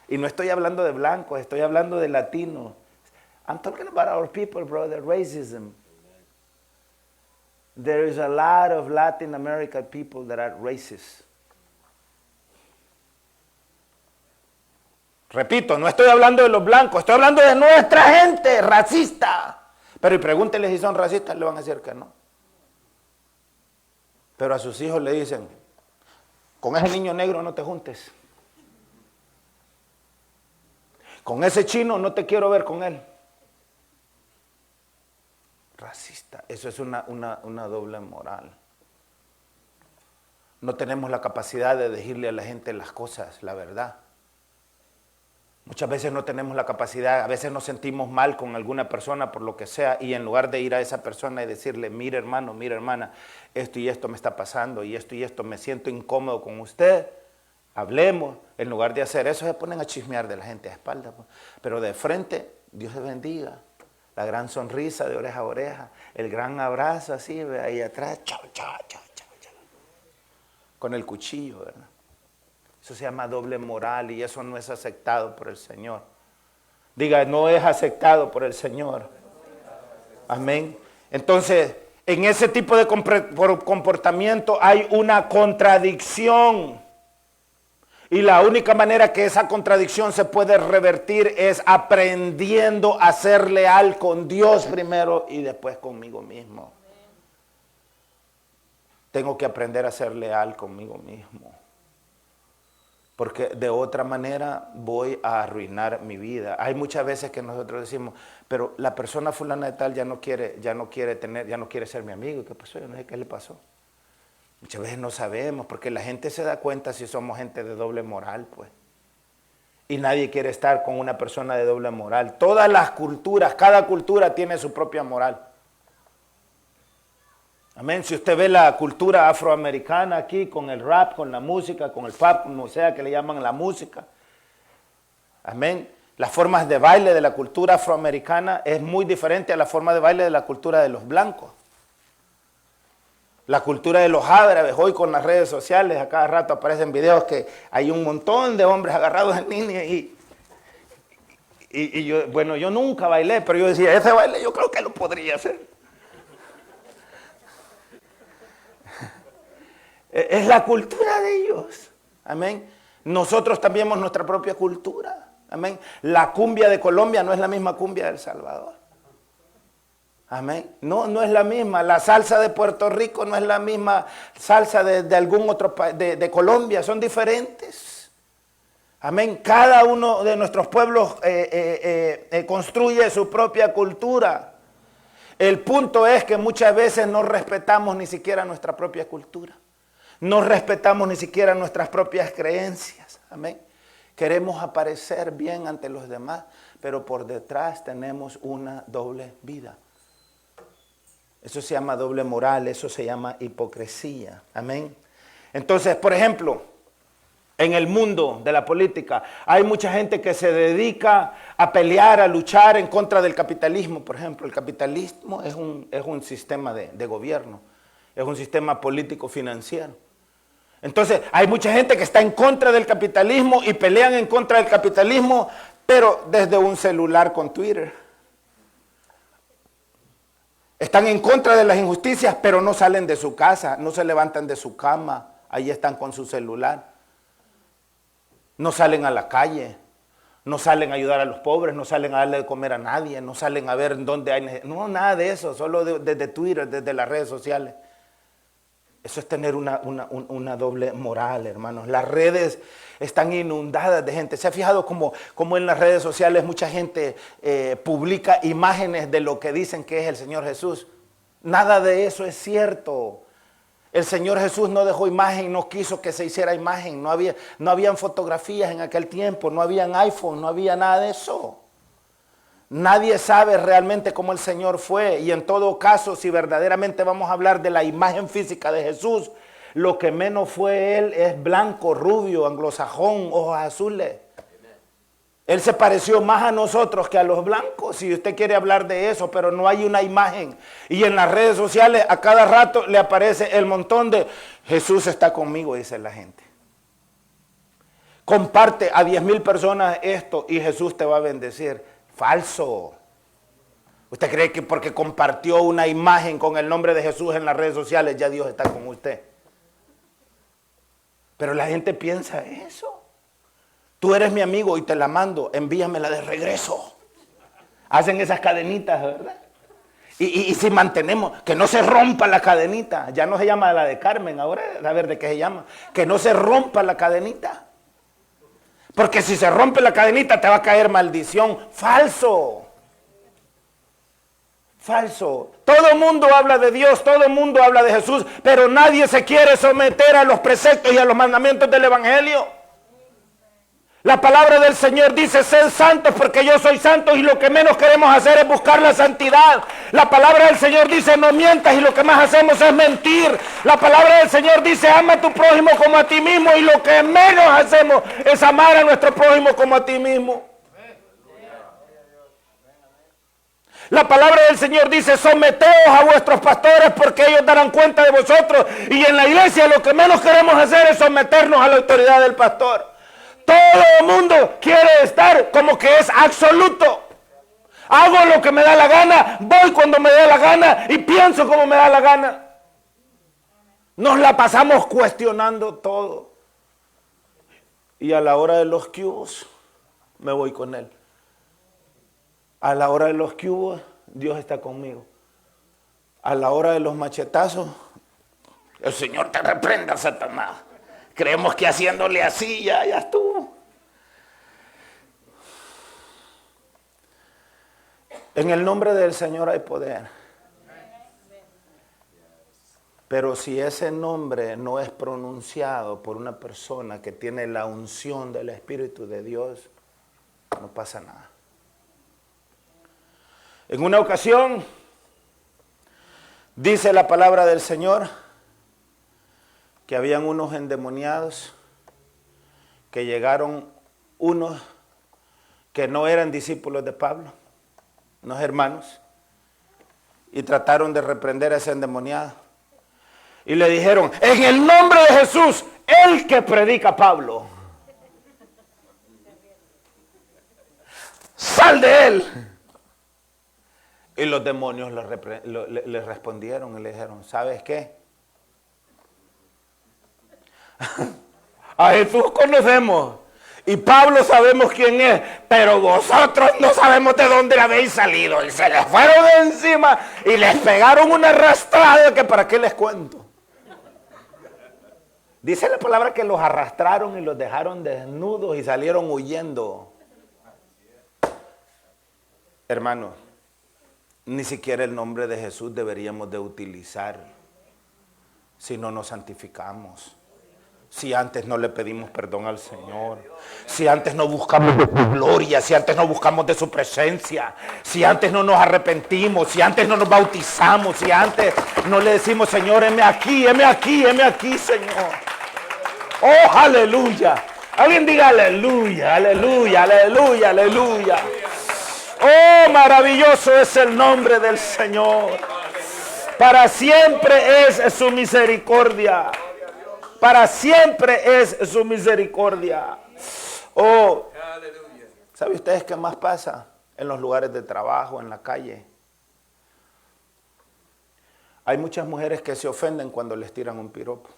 Y no estoy hablando de blancos, estoy hablando de latinos. I'm talking about our people, brother, racism. There is a lot of Latin American people that are racist. Repito, no estoy hablando de los blancos, estoy hablando de nuestra gente racista. Pero y pregúntenle si son racistas, le van a decir que no. Pero a sus hijos le dicen, con ese niño negro no te juntes. Con ese chino no te quiero ver con él. Racista, eso es una doble moral. No tenemos la capacidad de decirle a la gente las cosas, la verdad. Muchas veces no tenemos la capacidad, a veces nos sentimos mal con alguna persona por lo que sea, y en lugar de ir a esa persona y decirle, mira hermano, mira hermana, esto y esto me está pasando, y esto me siento incómodo con usted, hablemos. En lugar de hacer eso, se ponen a chismear de la gente a espaldas. Pero de frente, Dios les bendiga. La gran sonrisa de oreja a oreja, el gran abrazo así, ahí atrás, chao, chao, chao, chao, chao. Con el cuchillo, ¿verdad? Eso se llama doble moral y eso no es aceptado por el Señor. Diga, no es aceptado por el Señor. Amén. Entonces, en ese tipo de comportamiento hay una contradicción. Y la única manera que esa contradicción se puede revertir es aprendiendo a ser leal con Dios primero y después conmigo mismo. Tengo que aprender a ser leal conmigo mismo. Porque de otra manera voy a arruinar mi vida. Hay muchas veces que nosotros decimos, pero la persona fulana de tal ya no quiere ser mi amigo. ¿Qué pasó? Yo no sé qué le pasó. Muchas veces no sabemos, porque la gente se da cuenta si somos gente de doble moral, pues. Y nadie quiere estar con una persona de doble moral. Todas las culturas, cada cultura tiene su propia moral. Amén. Si usted ve la cultura afroamericana aquí, con el rap, con la música, con el pop, como sea que le llaman la música. Amén. Las formas de baile de la cultura afroamericana es muy diferente a la forma de baile de la cultura de los blancos. La cultura de los árabes, hoy con las redes sociales, a cada rato aparecen videos que hay un montón de hombres agarrados en línea y yo, bueno, yo nunca bailé, pero yo decía, ese baile yo creo que lo podría hacer. Es la cultura de ellos. Amén. Nosotros también tenemos nuestra propia cultura. Amén. La cumbia de Colombia no es la misma cumbia de El Salvador. Amén. No es la misma. La salsa de Puerto Rico no es la misma salsa de algún otro país, de Colombia. Son diferentes. Amén. Cada uno de nuestros pueblos construye su propia cultura. El punto es que muchas veces no respetamos ni siquiera nuestra propia cultura. No respetamos ni siquiera nuestras propias creencias. Amén. Queremos aparecer bien ante los demás, pero por detrás tenemos una doble vida. Eso se llama doble moral, eso se llama hipocresía. Amén. Entonces, por ejemplo, en el mundo de la política hay mucha gente que se dedica a pelear, a luchar en contra del capitalismo. Por ejemplo, el capitalismo es un sistema de gobierno, es un sistema político financiero. Entonces, hay mucha gente que está en contra del capitalismo y pelean en contra del capitalismo, pero desde un celular con Twitter. Están en contra de las injusticias, pero no salen de su casa, no se levantan de su cama, ahí están con su celular. No salen a la calle, no salen a ayudar a los pobres, no salen a darle de comer a nadie, no salen a ver dónde hay... No, nada de eso, solo desde Twitter, desde las redes sociales. Eso es tener una doble moral, hermanos. Las redes están inundadas de gente. ¿Se ha fijado cómo en las redes sociales mucha gente publica imágenes de lo que dicen que es el Señor Jesús? Nada de eso es cierto. El Señor Jesús no dejó imagen, no quiso que se hiciera imagen. No habían fotografías en aquel tiempo, no habían iPhone, no había nada de eso. Nadie sabe realmente cómo el Señor fue, y en todo caso, si verdaderamente vamos a hablar de la imagen física de Jesús, lo que menos fue Él es blanco, rubio, anglosajón, ojos azules. Él se pareció más a nosotros que a los blancos, si usted quiere hablar de eso, pero no hay una imagen. Y en las redes sociales a cada rato le aparece el montón de Jesús está conmigo, dice la gente. Comparte a 10,000 personas esto y Jesús te va a bendecir. Falso. ¿Usted cree que porque compartió una imagen con el nombre de Jesús en las redes sociales ya Dios está con usted? Pero la gente piensa eso. Tú eres mi amigo y te la mando, envíamela de regreso. Hacen esas cadenitas, ¿verdad? Y si mantenemos, que no se rompa la cadenita, ya no se llama la de Carmen, ahora a ver de qué se llama, que no se rompa la cadenita. Porque si se rompe la cadenita te va a caer maldición. Falso. Falso. Todo el mundo habla de Dios, todo el mundo habla de Jesús, pero nadie se quiere someter a los preceptos y a los mandamientos del Evangelio. La palabra del Señor dice, sed santos porque yo soy santo, y lo que menos queremos hacer es buscar la santidad. La palabra del Señor dice, no mientas, y lo que más hacemos es mentir. La palabra del Señor dice, ama a tu prójimo como a ti mismo, y lo que menos hacemos es amar a nuestro prójimo como a ti mismo. La palabra del Señor dice, someteos a vuestros pastores porque ellos darán cuenta de vosotros. Y en la iglesia lo que menos queremos hacer es someternos a la autoridad del pastor. Todo el mundo quiere estar como que es absoluto. Hago lo que me da la gana, voy cuando me da la gana y pienso como me da la gana. Nos la pasamos cuestionando todo. Y a la hora de los cubos, me voy con Él. A la hora de los cubos, Dios está conmigo. A la hora de los machetazos, el Señor te reprenda, Satanás. Creemos que haciéndole así ya estuvo. En el nombre del Señor hay poder. Pero si ese nombre no es pronunciado por una persona que tiene la unción del Espíritu de Dios, no pasa nada. En una ocasión, dice la palabra del Señor, que habían unos endemoniados, que llegaron unos que no eran discípulos de Pablo, unos hermanos, y trataron de reprender a ese endemoniado. Y le dijeron, en el nombre de Jesús, el que predica Pablo, sal de él. Y los demonios le respondieron y le dijeron, ¿sabes qué? A Jesús conocemos y Pablo sabemos quién es, pero vosotros no sabemos de dónde le habéis salido. Y se les fueron de encima y les pegaron una arrastrada que para qué les cuento. Dice la palabra que los arrastraron y los dejaron desnudos y salieron huyendo. Hermanos, ni siquiera el nombre de Jesús deberíamos de utilizar si no nos santificamos. Si antes no le pedimos perdón al Señor, si antes no buscamos de su gloria, si antes no buscamos de su presencia, si antes no nos arrepentimos, si antes no nos bautizamos, si antes no le decimos, Señor, heme aquí, Señor. Oh, aleluya. Alguien diga aleluya, aleluya, aleluya, aleluya. Oh, maravilloso es el nombre del Señor. Para siempre es su misericordia. Para siempre es su misericordia. Oh, ¿sabe ustedes qué más pasa en los lugares de trabajo, en la calle? Hay muchas mujeres que se ofenden cuando les tiran un piropo.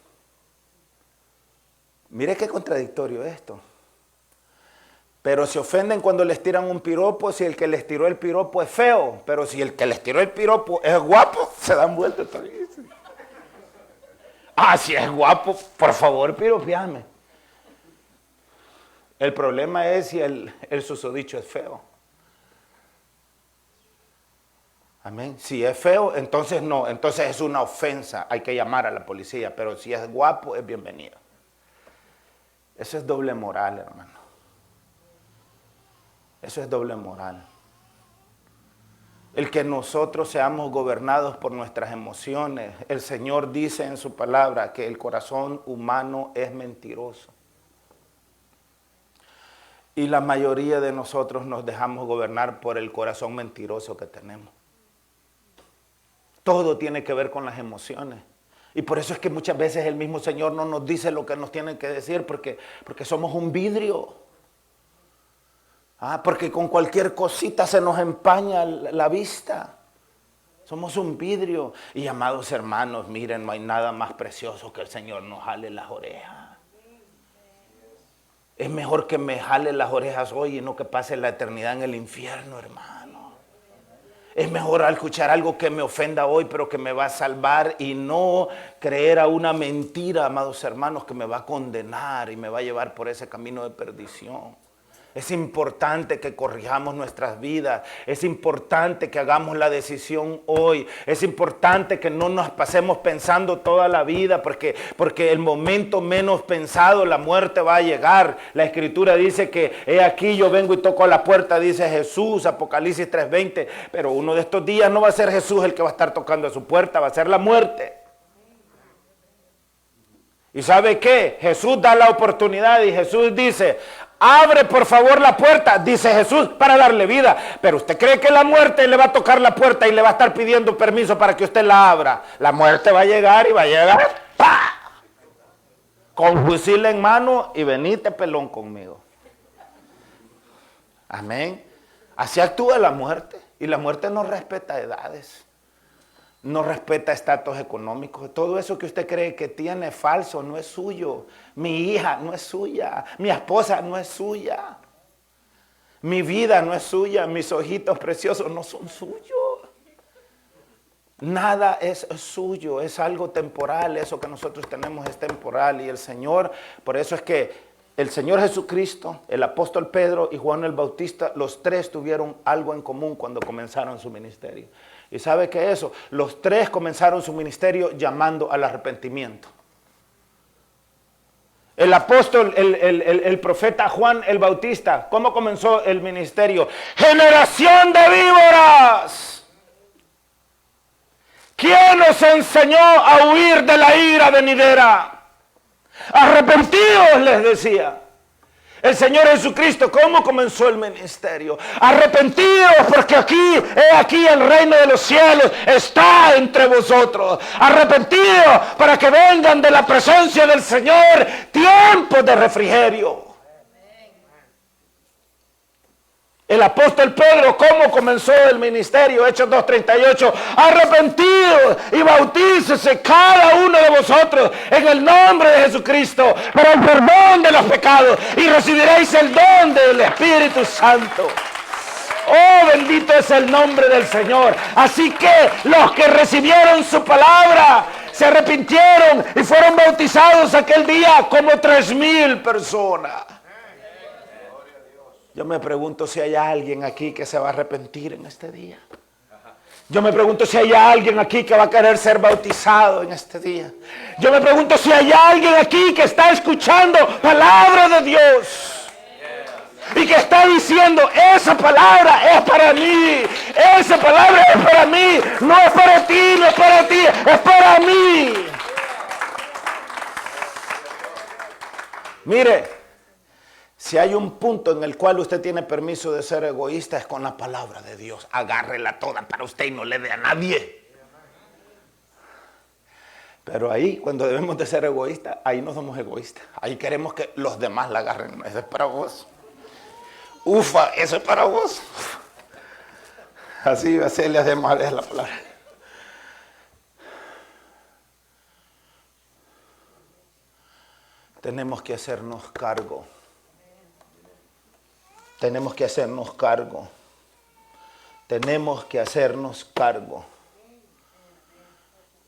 Mire qué contradictorio esto. Pero se ofenden cuando les tiran un piropo si el que les tiró el piropo es feo. Pero si el que les tiró el piropo es guapo, se dan vueltas también. Ah, si es guapo, por favor, piropeame. El problema es si el susodicho es feo. Amén. Si es feo, entonces no, entonces es una ofensa. Hay que llamar a la policía. Pero si es guapo, es bienvenido. Eso es doble moral, hermano. Eso es doble moral. El que nosotros seamos gobernados por nuestras emociones. El Señor dice en su palabra que el corazón humano es mentiroso. Y la mayoría de nosotros nos dejamos gobernar por el corazón mentiroso que tenemos. Todo tiene que ver con las emociones. Y por eso es que muchas veces el mismo Señor no nos dice lo que nos tiene que decir, porque somos un vidrio. Porque con cualquier cosita se nos empaña la vista. Somos un vidrio. Y amados hermanos, miren, no hay nada más precioso que el Señor nos jale las orejas. Es mejor que me jale las orejas hoy y no que pase la eternidad en el infierno, hermano. Es mejor escuchar algo que me ofenda hoy, pero que me va a salvar y no creer a una mentira, amados hermanos, que me va a condenar y me va a llevar por ese camino de perdición. Es importante que corrijamos nuestras vidas. Es importante que hagamos la decisión hoy. Es importante que no nos pasemos pensando toda la vida porque el momento menos pensado, la muerte va a llegar. La Escritura dice que he aquí yo vengo y toco a la puerta, dice Jesús, Apocalipsis 3:20. Pero uno de estos días no va a ser Jesús el que va a estar tocando a su puerta, va a ser la muerte. ¿Y sabe qué? Jesús da la oportunidad y Jesús dice, abre por favor la puerta, dice Jesús, para darle vida. Pero usted cree que la muerte le va a tocar la puerta y le va a estar pidiendo permiso para que usted la abra. La muerte va a llegar y va a llegar, ¡pah!, con fusil en mano y venite pelón conmigo. Amén. Así actúa la muerte. Y la muerte no respeta edades. No respeta estatus económicos. Todo eso que usted cree que tiene falso no es suyo. Mi hija no es suya. Mi esposa no es suya. Mi vida no es suya. Mis ojitos preciosos no son suyos. Nada es suyo. Es algo temporal. Eso que nosotros tenemos es temporal. Y el Señor, por eso es que el Señor Jesucristo, el apóstol Pedro y Juan el Bautista, los tres tuvieron algo en común cuando comenzaron su ministerio. ¿Y sabe qué es eso? Los tres comenzaron su ministerio llamando al arrepentimiento. El apóstol, el profeta Juan el Bautista, ¿cómo comenzó el ministerio? ¡Generación de víboras! ¿Quién nos enseñó a huir de la ira venidera? Arrepentidos, les decía. El Señor Jesucristo, ¿cómo comenzó el ministerio? Arrepentidos, porque aquí el reino de los cielos está entre vosotros. Arrepentidos para que vengan de la presencia del Señor tiempos de refrigerio. El apóstol Pedro, ¿cómo comenzó el ministerio? Hechos 2:38. Arrepentidos y bautícese cada uno de vosotros en el nombre de Jesucristo para el perdón de los pecados y recibiréis el don del Espíritu Santo. Oh, bendito es el nombre del Señor. Así que los que recibieron su palabra se arrepintieron y fueron bautizados aquel día como 3,000 personas. Yo me pregunto si hay alguien aquí que se va a arrepentir en este día. Yo me pregunto si hay alguien aquí que va a querer ser bautizado en este día. Yo me pregunto si hay alguien aquí que está escuchando palabra de Dios y que está diciendo, esa palabra es para mí, esa palabra es para mí, no es para ti, no es para ti, es para mí. Mire, si hay un punto en el cual usted tiene permiso de ser egoísta, es con la palabra de Dios. Agárrela toda para usted y no le dé a nadie. Pero ahí, cuando debemos de ser egoístas, ahí no somos egoístas. Ahí queremos que los demás la agarren. Eso es para vos. Ufa, eso es para vos. Así le hacemos a la palabra. Tenemos que hacernos cargo. Tenemos que hacernos cargo. Tenemos que hacernos cargo.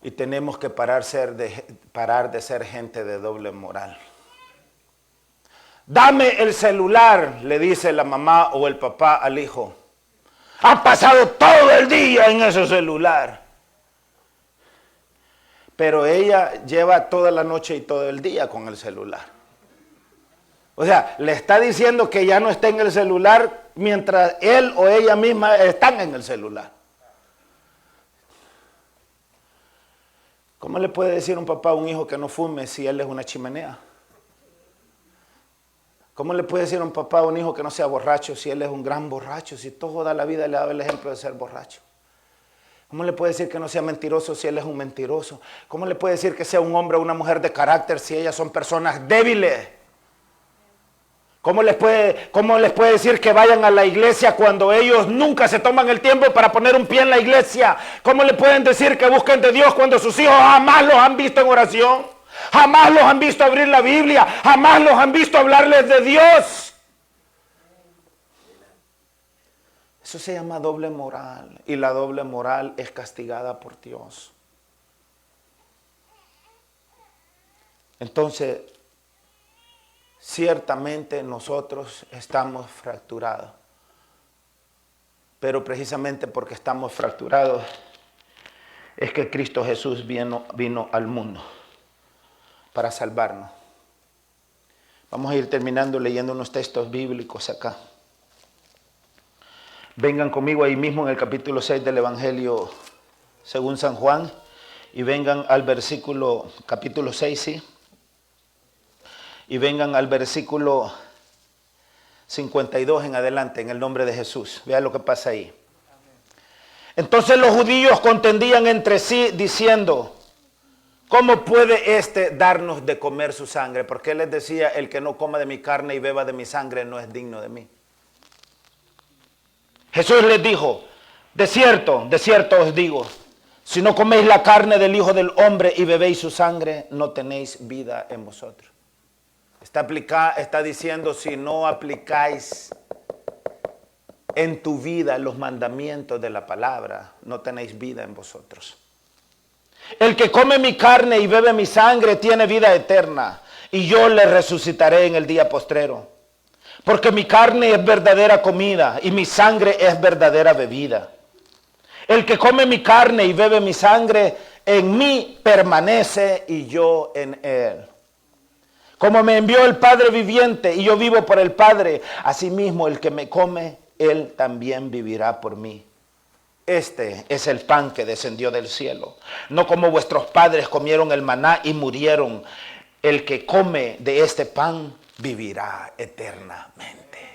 Y tenemos que parar de ser gente de doble moral. Dame el celular, le dice la mamá o el papá al hijo. Ha pasado todo el día en ese celular. Pero ella lleva toda la noche y todo el día con el celular. O sea, le está diciendo que ya no está en el celular mientras él o ella misma están en el celular. ¿Cómo le puede decir un papá a un hijo que no fume si él es una chimenea? ¿Cómo le puede decir un papá a un hijo que no sea borracho si él es un gran borracho? Si toda la vida le ha dado el ejemplo de ser borracho. ¿Cómo le puede decir que no sea mentiroso si él es un mentiroso? ¿Cómo le puede decir que sea un hombre o una mujer de carácter si ellas son personas débiles? ¿Cómo les puede decir que vayan a la iglesia cuando ellos nunca se toman el tiempo para poner un pie en la iglesia? ¿Cómo le pueden decir que busquen de Dios cuando sus hijos jamás los han visto en oración? Jamás los han visto abrir la Biblia, jamás los han visto hablarles de Dios. Eso se llama doble moral y la doble moral es castigada por Dios. Entonces, ciertamente nosotros estamos fracturados, pero precisamente porque estamos fracturados es que Cristo Jesús vino al mundo para salvarnos. Vamos a ir terminando leyendo unos textos bíblicos acá. Vengan conmigo ahí mismo en el capítulo 6 del Evangelio según San Juan y vengan al capítulo 6, sí. Y vengan al versículo 52 en adelante, en el nombre de Jesús. Vean lo que pasa ahí. Entonces los judíos contendían entre sí diciendo, ¿cómo puede éste darnos de comer su sangre? Porque él les decía, el que no coma de mi carne y beba de mi sangre no es digno de mí. Jesús les dijo, de cierto os digo, si no coméis la carne del Hijo del Hombre y bebéis su sangre, no tenéis vida en vosotros. Está diciendo, si no aplicáis en tu vida los mandamientos de la palabra, no tenéis vida en vosotros. El que come mi carne y bebe mi sangre tiene vida eterna, y yo le resucitaré en el día postrero. Porque mi carne es verdadera comida y mi sangre es verdadera bebida. El que come mi carne y bebe mi sangre, en mí permanece y yo en él. Como me envió el Padre viviente y yo vivo por el Padre, asimismo el que me come, él también vivirá por mí. Este es el pan que descendió del cielo. No como vuestros padres comieron el maná y murieron. El que come de este pan vivirá eternamente.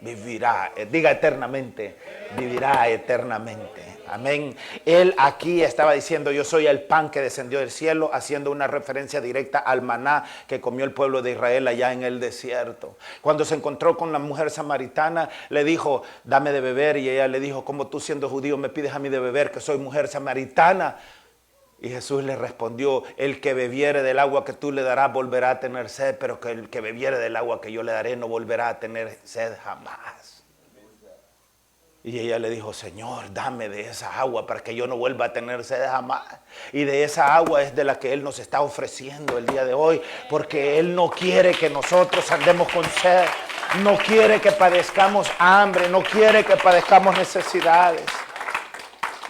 Vivirá, diga eternamente, vivirá eternamente. Amén. Él aquí estaba diciendo: yo soy el pan que descendió del cielo, haciendo una referencia directa al maná que comió el pueblo de Israel allá en el desierto. Cuando se encontró con la mujer samaritana, le dijo: dame de beber. Y ella le dijo: ¿cómo tú, siendo judío, me pides a mí de beber, que soy mujer samaritana? Y Jesús le respondió: el que bebiere del agua que tú le darás volverá a tener sed, pero que el que bebiere del agua que yo le daré no volverá a tener sed jamás. Y ella le dijo: Señor, dame de esa agua para que yo no vuelva a tener sed jamás. Y de esa agua es de la que Él nos está ofreciendo el día de hoy, porque Él no quiere que nosotros andemos con sed, no quiere que padezcamos hambre, no quiere que padezcamos necesidades.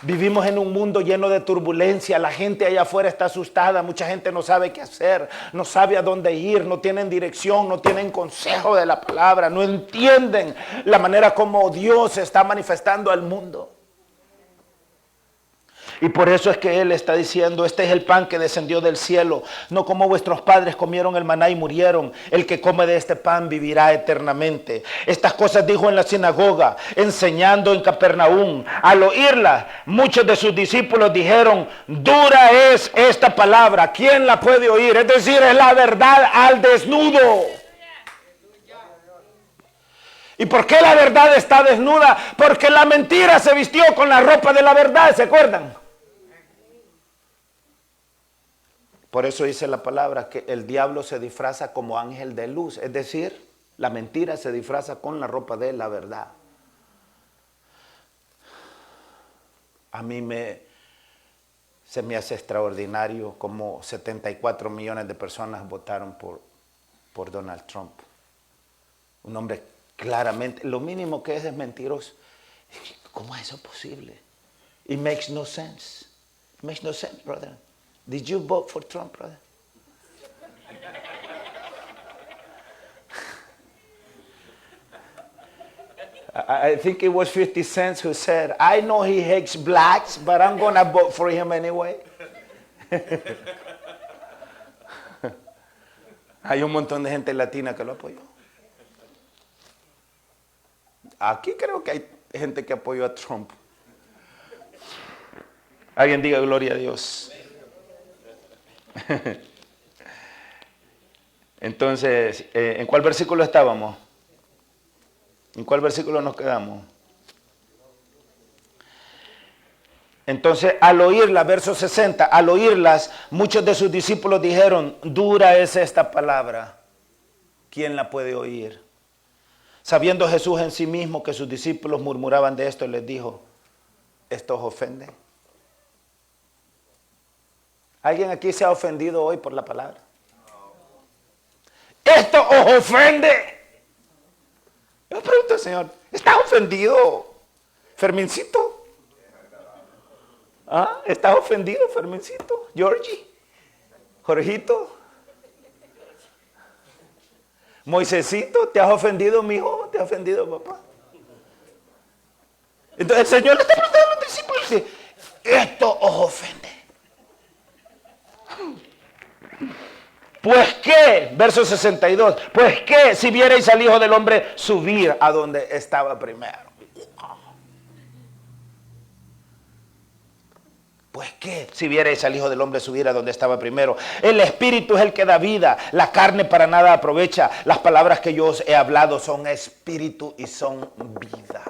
Vivimos en un mundo lleno de turbulencia. La gente allá afuera está asustada. Mucha gente no sabe qué hacer, no sabe a dónde ir, no tienen dirección, no tienen consejo de la palabra, no entienden la manera como Dios se está manifestando al mundo. Y por eso es que Él está diciendo: este es el pan que descendió del cielo, no como vuestros padres comieron el maná y murieron. El que come de este pan vivirá eternamente. Estas cosas dijo en la sinagoga, enseñando en Capernaum. Al oírla, muchos de sus discípulos dijeron: dura es esta palabra, ¿quién la puede oír? Es decir, es la verdad al desnudo. ¿Y por qué la verdad está desnuda? Porque la mentira se vistió con la ropa de la verdad, ¿se acuerdan? Por eso dice la palabra que el diablo se disfraza como ángel de luz. Es decir, la mentira se disfraza con la ropa de la verdad. A mí se me hace extraordinario como 74 millones de personas votaron por Donald Trump. Un hombre claramente, lo mínimo que es mentiroso. ¿Cómo es eso posible? It makes no sense. It makes no sense, brother. Did you vote for Trump, brother? I think it was 50 Cent who said, I know he hates blacks, but I'm going to vote for him anyway. Hay un montón de gente latina que lo apoyó. Aquí creo que hay gente que apoyó a Trump. Alguien diga gloria a Dios. Entonces, ¿en cuál versículo estábamos? ¿En cuál versículo nos quedamos? Entonces, al oírla, verso 60, al oírlas, muchos de sus discípulos dijeron: dura es esta palabra, ¿quién la puede oír? Sabiendo Jesús en sí mismo que sus discípulos murmuraban de esto, les dijo: ¿esto os ofende? ¿Alguien aquí se ha ofendido hoy por la palabra? ¿Esto os ofende? Yo pregunto al Señor: ¿estás ofendido, Fermincito? ¿Ah? ¿Estás ofendido, Fermincito? ¿Georgie? ¿Jorgito? ¿Moisésito? ¿Te has ofendido, mijo? ¿Te has ofendido, papá? Entonces el Señor le está preguntando a los discípulos y dice: ¿esto os ofende? Pues qué, verso 62, pues qué si vierais al Hijo del Hombre subir a donde estaba primero. Pues qué si vierais al Hijo del Hombre subir a donde estaba primero. El Espíritu es el que da vida, la carne para nada aprovecha. Las palabras que yo os he hablado son espíritu y son vida.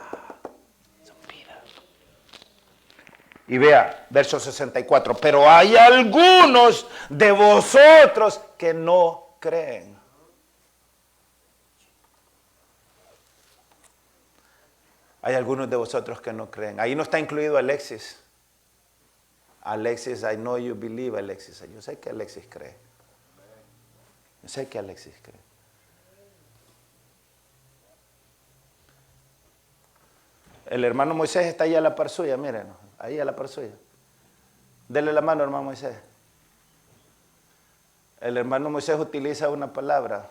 Y vea, verso 64, pero hay algunos de vosotros que no creen. Hay algunos de vosotros que no creen. Ahí no está incluido Alexis. Alexis, I know you believe, Alexis. Yo sé que Alexis cree. Yo sé que Alexis cree. El hermano Moisés está ahí a la par suya, mírenos. Ahí a la par suya. Dele la mano, hermano Moisés. El hermano Moisés utiliza una palabra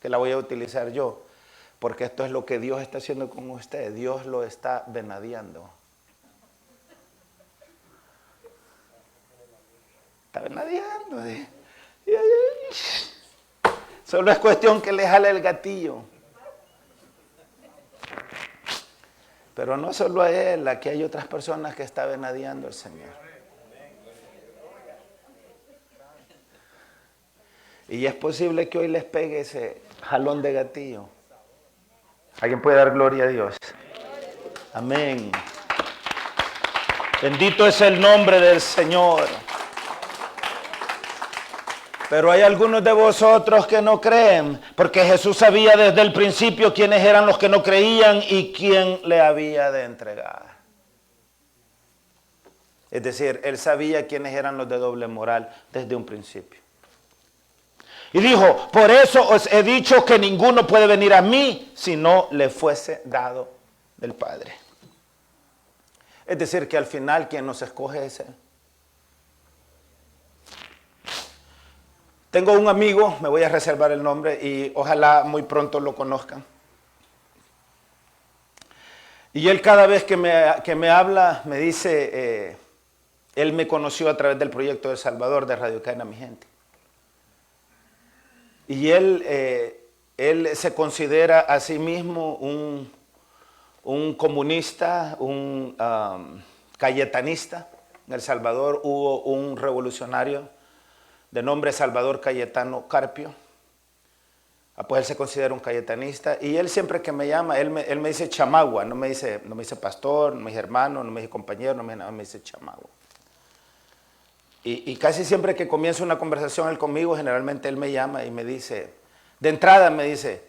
que la voy a utilizar yo, porque esto es lo que Dios está haciendo con usted. Dios lo está venadeando. Está venadeando. Solo es cuestión que le jale el gatillo. Pero no solo a él, aquí hay otras personas que están venadiando al Señor. Y es posible que hoy les pegue ese jalón de gatillo. ¿Alguien puede dar gloria a Dios? Amén. Bendito es el nombre del Señor. Pero hay algunos de vosotros que no creen, porque Jesús sabía desde el principio quiénes eran los que no creían y quién le había de entregar. Es decir, él sabía quiénes eran los de doble moral desde un principio. Y dijo, por eso os he dicho que ninguno puede venir a mí si no le fuese dado del Padre. Es decir, que al final quien nos escoge es él. Tengo un amigo, me voy a reservar el nombre y ojalá muy pronto lo conozcan. Y él cada vez que me habla me dice, él me conoció a través del proyecto de Salvador de Radio Cadena Mi Gente. Y él se considera a sí mismo un comunista, un cayetanista. En El Salvador hubo un revolucionario de nombre Salvador Cayetano Carpio. Pues él se considera un cayetanista y él siempre que me llama, él me dice chamagua, no me dice pastor, no me dice hermano, no me dice compañero, no me dice chamagua. Y casi siempre que comienza una conversación él conmigo, generalmente él me llama y me dice, de entrada me dice,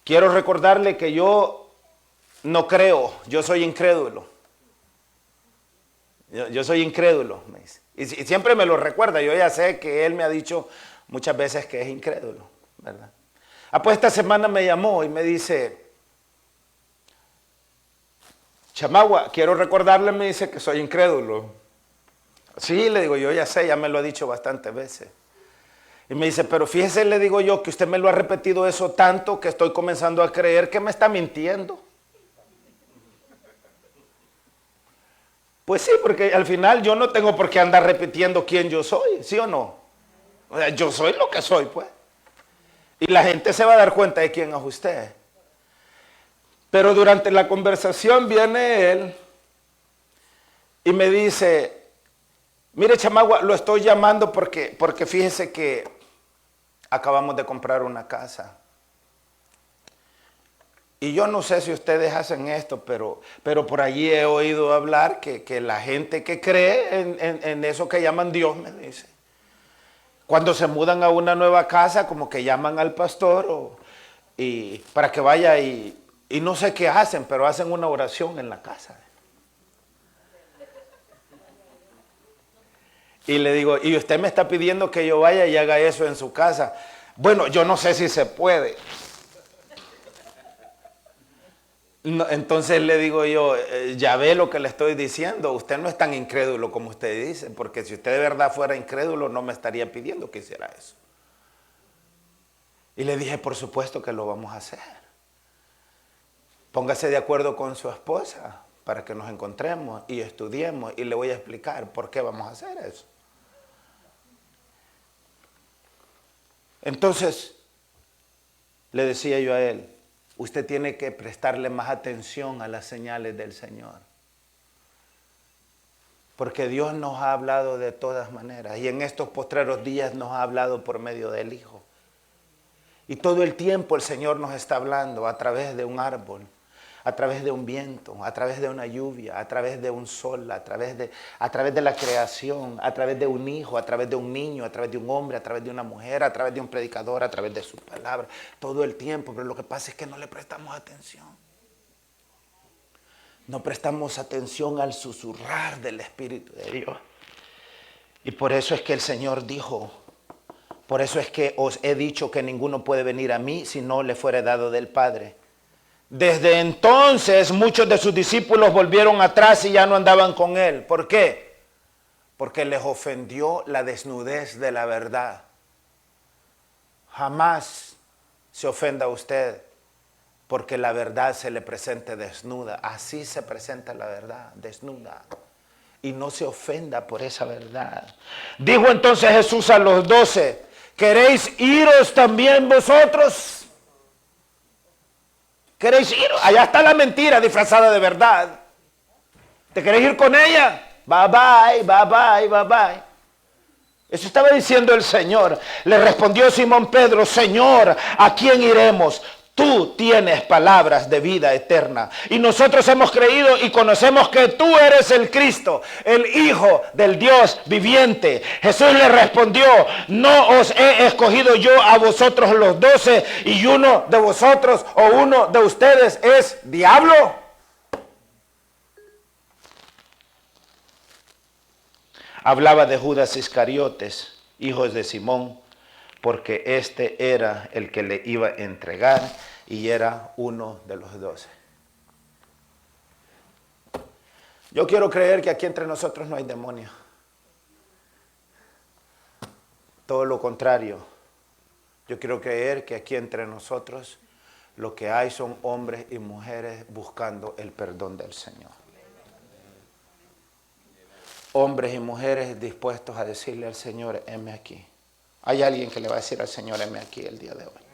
quiero recordarle que yo no creo, yo soy incrédulo. Yo soy incrédulo, me dice. Y siempre me lo recuerda, yo ya sé que él me ha dicho muchas veces que es incrédulo, ¿verdad? Pues esta semana me llamó y me dice, chamagua, quiero recordarle, me dice que soy incrédulo. Sí, le digo, yo ya sé, ya me lo ha dicho bastantes veces. Y me dice, pero fíjese, le digo yo, que usted me lo ha repetido eso tanto que estoy comenzando a creer que me está mintiendo. Pues sí, porque al final yo no tengo por qué andar repitiendo quién yo soy, ¿sí o no? O sea, yo soy lo que soy, pues. Y la gente se va a dar cuenta de quién es usted. Pero durante la conversación viene él y me dice, mire chamagua, lo estoy llamando porque fíjese que acabamos de comprar una casa. Y yo no sé si ustedes hacen esto, pero por allí he oído hablar que la gente que cree en eso que llaman Dios, me dice, cuando se mudan a una nueva casa, como que llaman al pastor y para que vaya y no sé qué hacen, pero hacen una oración en la casa. Y le digo, ¿y usted me está pidiendo que yo vaya y haga eso en su casa? Bueno, yo no sé si se puede. No, entonces le digo yo, ya ve lo que le estoy diciendo, usted no es tan incrédulo como usted dice, porque si usted de verdad fuera incrédulo no me estaría pidiendo que hiciera eso. Y le dije, por supuesto que lo vamos a hacer. Póngase de acuerdo con su esposa para que nos encontremos y estudiemos y le voy a explicar por qué vamos a hacer eso. Entonces, le decía yo a él, usted tiene que prestarle más atención a las señales del Señor. Porque Dios nos ha hablado de todas maneras y en estos postreros días nos ha hablado por medio del Hijo. Y todo el tiempo el Señor nos está hablando a través de un árbol, a través de un viento, a través de una lluvia, a través de un sol, a través de la creación, a través de un hijo, a través de un niño, a través de un hombre, a través de una mujer, a través de un predicador, a través de su palabra, todo el tiempo. Pero lo que pasa es que no le prestamos atención. No prestamos atención al susurrar del Espíritu de Dios. Y por eso es que el Señor dijo, por eso es que os he dicho que ninguno puede venir a mí si no le fuere dado del Padre. Desde entonces muchos de sus discípulos volvieron atrás y ya no andaban con él. ¿Por qué? Porque les ofendió la desnudez de la verdad. Jamás se ofenda a usted porque la verdad se le presente desnuda. Así se presenta la verdad, desnuda. Y no se ofenda por esa verdad. Dijo entonces Jesús a los 12 ¿Queréis iros también vosotros? ¿Queréis ir? Allá está la mentira disfrazada de verdad. ¿Te queréis ir con ella? Bye bye, bye bye, bye bye. Eso estaba diciendo el Señor. Le respondió Simón Pedro, Señor, ¿a quién iremos? Tú tienes palabras de vida eterna. Y nosotros hemos creído y conocemos que tú eres el Cristo, el Hijo del Dios viviente. Jesús le respondió, no os he escogido yo a vosotros los 12 y uno de vosotros o uno de ustedes es diablo. Hablaba de Judas Iscariotes, hijo de Simón, porque este era el que le iba a entregar y era uno de los 12. Yo quiero creer que aquí entre nosotros no hay demonio. Todo lo contrario. Yo quiero creer que aquí entre nosotros lo que hay son hombres y mujeres buscando el perdón del Señor. Hombres y mujeres dispuestos a decirle al Señor, heme aquí. Hay alguien que le va a decir al Señor, heme aquí el día de hoy.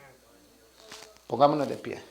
Pongámonos de pie.